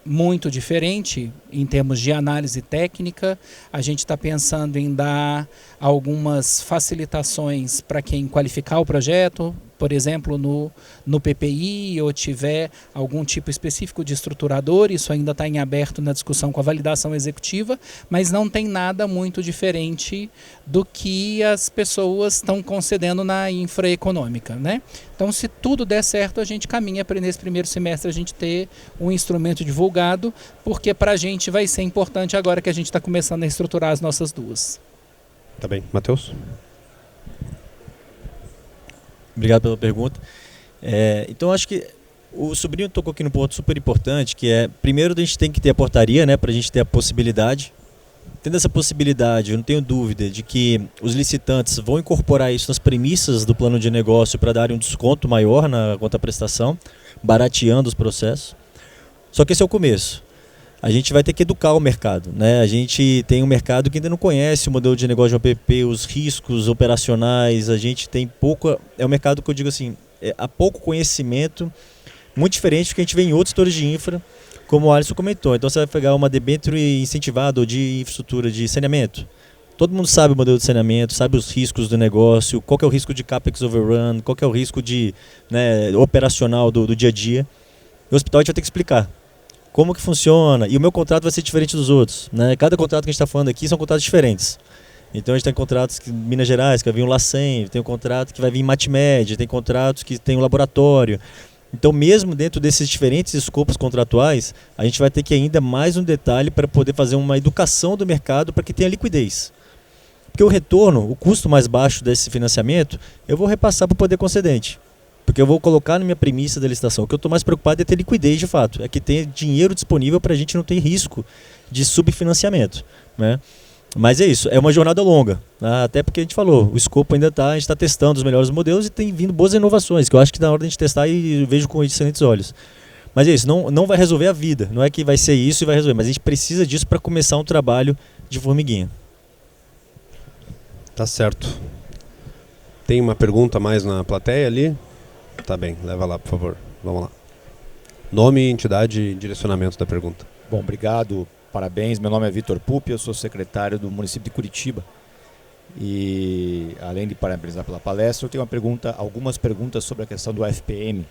muito diferente em termos de análise técnica. A gente está pensando em dar algumas facilitações para quem qualificar o projeto, por exemplo, no PPI, ou tiver algum tipo específico de estruturador. Isso ainda está em aberto na discussão com a validação executiva, mas não tem nada muito diferente do que as pessoas estão concedendo na infraeconômica, né? Então, se tudo der certo, a gente caminha para, nesse primeiro semestre, a gente ter um instrumento divulgado, porque para a gente vai ser importante agora que a gente está começando a estruturar as nossas duas. Tá bem. Matheus? Obrigado pela pergunta. Então, acho que o Sobrinho tocou aqui num ponto super importante, que primeiro, a gente tem que ter a portaria, né, para a gente ter a possibilidade. Tendo essa possibilidade, eu não tenho dúvida de que os licitantes vão incorporar isso nas premissas do plano de negócio para darem um desconto maior na contraprestação, barateando os processos. Só que esse é o começo. A gente vai ter que educar o mercado, né? A gente tem um mercado que ainda não conhece o modelo de negócio de uma PPP, os riscos operacionais. A gente tem pouco... É um mercado que eu digo assim, há pouco conhecimento, muito diferente do que a gente vê em outros setores de infra, como o Alisson comentou. Então você vai pegar uma debênture incentivada ou de infraestrutura de saneamento. Todo mundo sabe o modelo de saneamento, sabe os riscos do negócio, qual que é o risco de CAPEX overrun, qual que é o risco de, operacional do dia a dia. E o hospital a gente vai ter que explicar como que funciona, e o meu contrato vai ser diferente dos outros, né? Cada contrato que a gente está falando aqui são contratos diferentes. Então a gente tem contratos em Minas Gerais, que vai vir um LACEN, tem um contrato que vai vir em Matmed, tem contratos que tem um laboratório. Então, mesmo dentro desses diferentes escopos contratuais, a gente vai ter que ainda mais um detalhe para poder fazer uma educação do mercado para que tenha liquidez. Porque o retorno, o custo mais baixo desse financiamento, eu vou repassar para o poder concedente. Porque eu vou colocar na minha premissa da licitação. O que eu estou mais preocupado é ter liquidez de fato. É que tenha dinheiro disponível para a gente não ter risco de subfinanciamento, né? Mas é isso, é uma jornada longa, né? Até porque a gente falou, o escopo ainda está, a gente está testando os melhores modelos e tem vindo boas inovações, que eu acho que na hora de a gente testar e vejo com excelentes olhos. Mas é isso, não vai resolver a vida, não é que vai ser isso e vai resolver, mas a gente precisa disso para começar um trabalho de formiguinha. Tá certo. Tem uma pergunta a mais na plateia ali? Tá bem, leva lá, por favor. Vamos lá. Nome, entidade e direcionamento da pergunta. Bom, obrigado, parabéns. Meu nome é Vitor Pupi, eu sou secretário do município de Curitiba. E além de parabenizar pela palestra, eu tenho algumas perguntas sobre a questão do FPM,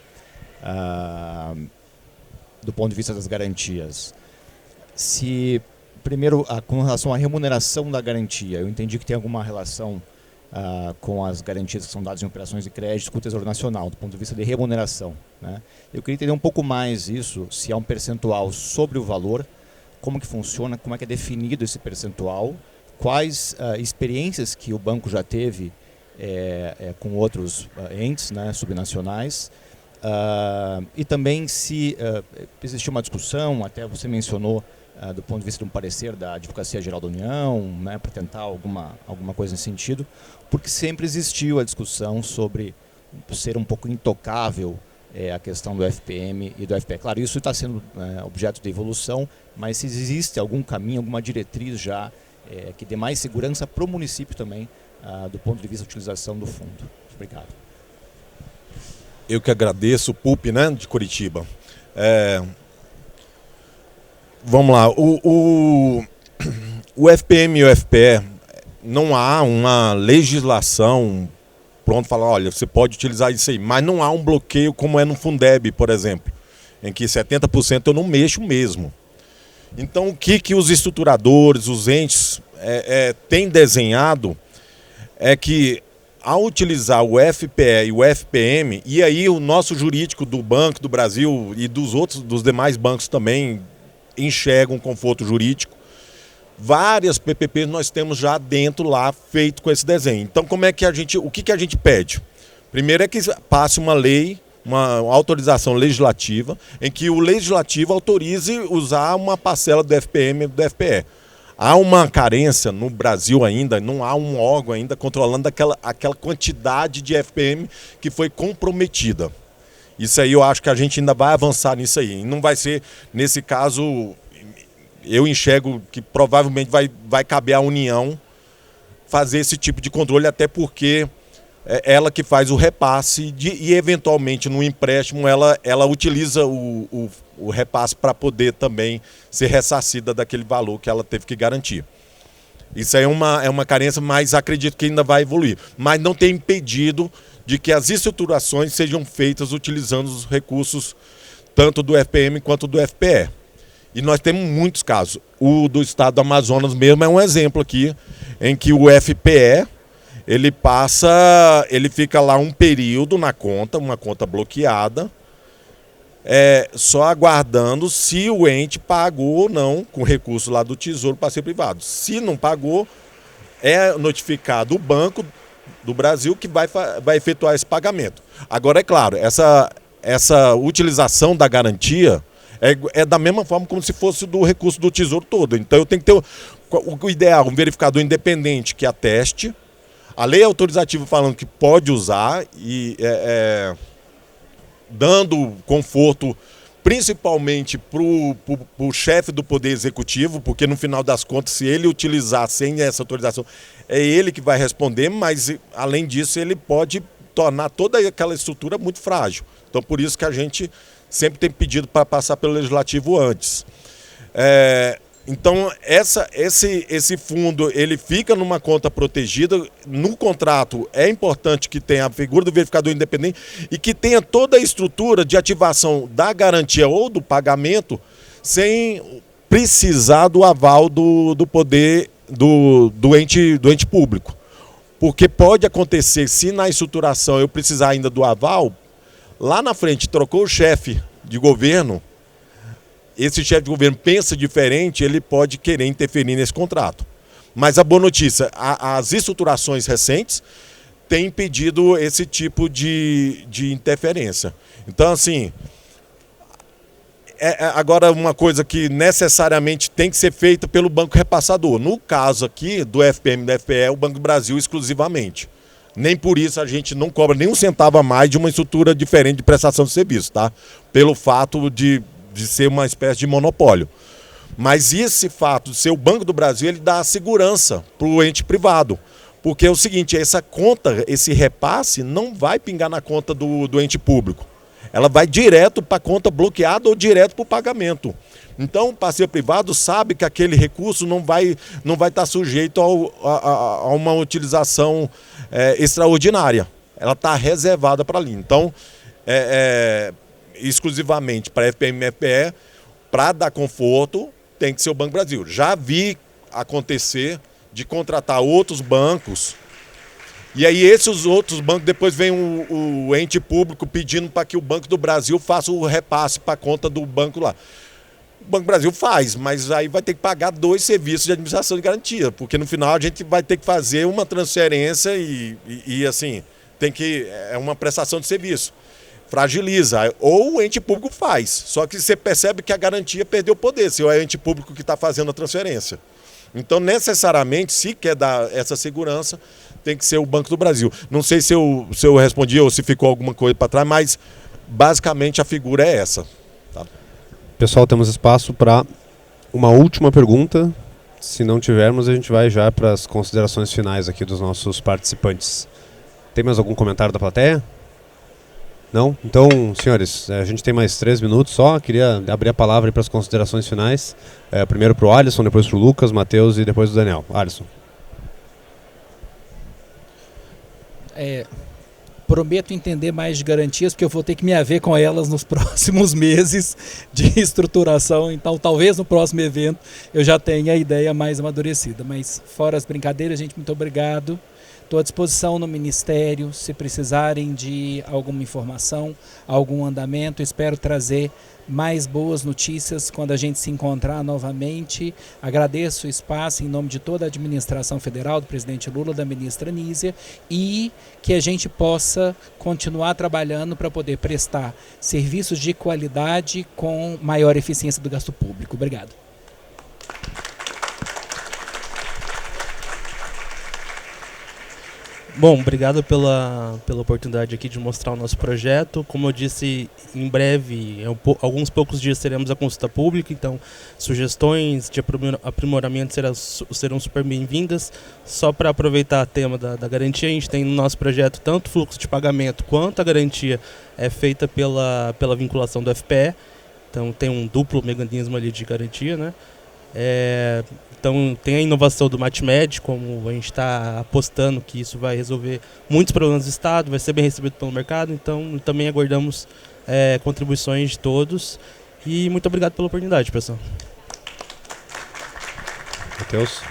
do ponto de vista das garantias. Primeiro, com relação à remuneração da garantia, eu entendi que tem alguma relação com as garantias que são dadas em operações de crédito com o Tesouro Nacional, do ponto de vista de remuneração, né? Eu queria entender um pouco mais isso, se há um percentual sobre o valor, como que funciona, como é que é definido esse percentual, quais experiências que o banco já teve com outros entes, né, subnacionais, e também se existiu uma discussão, até você mencionou, do ponto de vista de um parecer da Advocacia Geral da União, né, para tentar alguma coisa nesse sentido, porque sempre existiu a discussão sobre ser um pouco intocável a questão do FPM e do FPE. Claro, isso está sendo objeto de evolução, mas se existe algum caminho, alguma diretriz já que dê mais segurança para o município também, do ponto de vista da utilização do fundo. Obrigado. Eu que agradeço, Pupi, né, de Curitiba. Vamos lá, o FPM e o FPE, não há uma legislação pronto fala, olha, você pode utilizar isso aí, mas não há um bloqueio como é no Fundeb, por exemplo, em que 70% eu não mexo mesmo. Então o que os estruturadores, os entes têm desenhado é que ao utilizar o FPE e o FPM, e aí o nosso jurídico do Banco do Brasil e dos demais bancos também enxergam um conforto jurídico, várias PPPs nós temos já dentro lá, feito com esse desenho. Então como é que o que a gente pede? Primeiro é que passe uma lei, uma autorização legislativa, em que o legislativo autorize usar uma parcela do FPM e do FPE. Há uma carência no Brasil ainda, não há um órgão ainda controlando aquela quantidade de FPM que foi comprometida. Isso aí eu acho que a gente ainda vai avançar nisso aí. Não vai ser, nesse caso, eu enxergo que provavelmente vai caber à União fazer esse tipo de controle, até porque é ela que faz o repasse e eventualmente no empréstimo ela utiliza o repasse para poder também ser ressarcida daquele valor que ela teve que garantir. Isso aí é uma carência, mas acredito que ainda vai evoluir. Mas não tem impedido de que as estruturações sejam feitas utilizando os recursos tanto do FPM quanto do FPE. E nós temos muitos casos. O do estado do Amazonas mesmo é um exemplo aqui, em que o FPE, ele fica lá um período na conta, uma conta bloqueada, só aguardando se o ente pagou ou não com recurso lá do Tesouro para ser privado. Se não pagou, é notificado o Banco do Brasil que vai efetuar esse pagamento. Agora, é claro, essa utilização da garantia é da mesma forma como se fosse do recurso do Tesouro todo. Então eu tenho que ter o ideal, um verificador independente que ateste, a lei autorizativa falando que pode usar e dando conforto principalmente para o chefe do Poder Executivo, porque no final das contas, se ele utilizar sem essa autorização, é ele que vai responder, mas além disso ele pode tornar toda aquela estrutura muito frágil. Então por isso que a gente sempre tem pedido para passar pelo Legislativo antes. Então esse fundo ele fica numa conta protegida. No contrato é importante que tenha a figura do verificador independente e que tenha toda a estrutura de ativação da garantia ou do pagamento sem precisar do aval do poder do ente público. Porque pode acontecer, se na estruturação eu precisar ainda do aval, lá na frente trocou o chefe de governo, esse chefe de governo pensa diferente, ele pode querer interferir nesse contrato. Mas a boa notícia, as estruturações recentes têm impedido esse tipo de interferência. Então, assim, agora uma coisa que necessariamente tem que ser feita pelo banco repassador. No caso aqui do FPM e do FPE, é o Banco do Brasil exclusivamente. Nem por isso a gente não cobra nem um centavo a mais de uma estrutura diferente de prestação de serviço, tá? Pelo fato de ser uma espécie de monopólio. Mas esse fato de ser o Banco do Brasil, ele dá segurança para o ente privado. Porque é o seguinte, essa conta, esse repasse não vai pingar na conta do ente público. Ela vai direto para a conta bloqueada ou direto para o pagamento. Então, o parceiro privado sabe que aquele recurso não vai estar sujeito a uma utilização extraordinária. Ela está reservada para ali. Então, exclusivamente para FPM e FPE, para dar conforto, tem que ser o Banco Brasil. Já vi acontecer de contratar outros bancos, e aí esses outros bancos, depois vem o ente público pedindo para que o Banco do Brasil faça o repasse para a conta do banco lá. O Banco do Brasil faz, mas aí vai ter que pagar 2 serviços de administração de garantia, porque no final a gente vai ter que fazer uma transferência e assim, é uma prestação de serviço. Fragiliza, ou o ente público faz, só que você percebe que a garantia perdeu o poder, se é o ente público que está fazendo a transferência. Então, necessariamente, se quer dar essa segurança, tem que ser o Banco do Brasil. Não sei se eu respondi ou se ficou alguma coisa para trás, mas basicamente a figura é essa. Tá? Pessoal, temos espaço para uma última pergunta. Se não tivermos, a gente vai já para as considerações finais aqui dos nossos participantes. Tem mais algum comentário da plateia? Não? Então, senhores, a gente tem mais 3 minutos só. Queria abrir a palavra para as considerações finais. Primeiro para o Alisson, depois para o Lucas, Matheus e depois o Daniel. Alisson. Prometo entender mais de garantias, porque eu vou ter que me haver com elas nos próximos meses de estruturação. Então, talvez no próximo evento eu já tenha a ideia mais amadurecida. Mas, fora as brincadeiras, gente, muito obrigado. Estou à disposição no Ministério, se precisarem de alguma informação, algum andamento. Espero trazer mais boas notícias quando a gente se encontrar novamente. Agradeço o espaço em nome de toda a administração federal, do presidente Lula, da ministra Nízia, e que a gente possa continuar trabalhando para poder prestar serviços de qualidade com maior eficiência do gasto público. Obrigado. Bom, obrigado pela oportunidade aqui de mostrar o nosso projeto. Como eu disse, em breve, alguns poucos dias, teremos a consulta pública, então sugestões de aprimoramento serão super bem-vindas. Só para aproveitar o tema da garantia, a gente tem no nosso projeto tanto o fluxo de pagamento quanto a garantia é feita pela vinculação do FPE, então tem um duplo mecanismo ali de garantia, né? Então tem a inovação do MatMed, como a gente está apostando que isso vai resolver muitos problemas do Estado, vai ser bem recebido pelo mercado, então também aguardamos contribuições de todos. E muito obrigado pela oportunidade, pessoal. Matheus?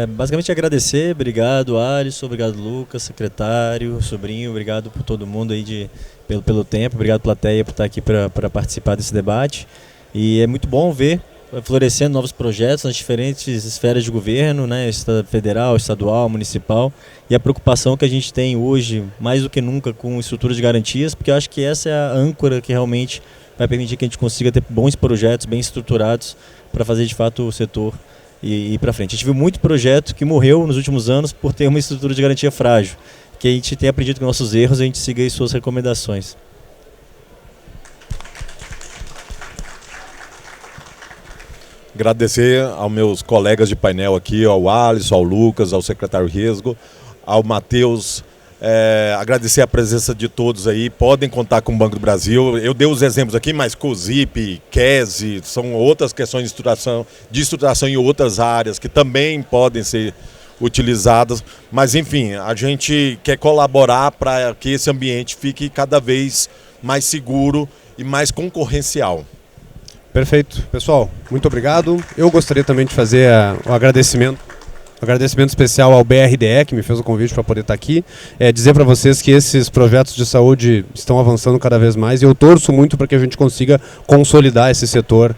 Basicamente agradecer, obrigado Alisson, obrigado Lucas, secretário, sobrinho, obrigado por todo mundo aí pelo tempo, obrigado plateia por estar aqui para participar desse debate. E é muito bom ver florescendo novos projetos nas diferentes esferas de governo, né, federal, estadual, municipal, e a preocupação que a gente tem hoje, mais do que nunca, com estruturas de garantias, porque eu acho que essa é a âncora que realmente vai permitir que a gente consiga ter bons projetos, bem estruturados, para fazer de fato o setor ir para frente. A gente viu muito projeto que morreu nos últimos anos por ter uma estrutura de garantia frágil, que a gente tem aprendido com nossos erros, a gente siga aí suas recomendações. Agradecer aos meus colegas de painel aqui, ao Alisson, ao Lucas, ao secretário Resgo, ao Matheus. Agradecer a presença de todos aí. Podem contar com o Banco do Brasil. Eu dei os exemplos aqui, mas COSIP, QESE, são outras questões de estruturação em outras áreas que também podem ser utilizadas. Mas, enfim, a gente quer colaborar para que esse ambiente fique cada vez mais seguro e mais concorrencial. Perfeito. Pessoal, muito obrigado. Eu gostaria também de fazer o agradecimento especial ao BRDE, que me fez o convite para poder estar aqui. Dizer para vocês que esses projetos de saúde estão avançando cada vez mais e eu torço muito para que a gente consiga consolidar esse setor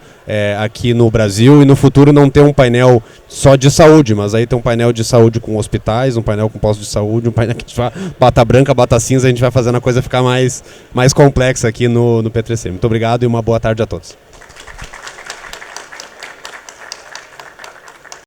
aqui no Brasil e no futuro não ter um painel só de saúde, mas aí ter um painel de saúde com hospitais, um painel com postos de saúde, um painel que bata branca, bata cinza, a gente vai fazendo a coisa ficar mais complexa aqui no P3C. Muito obrigado e uma boa tarde a todos.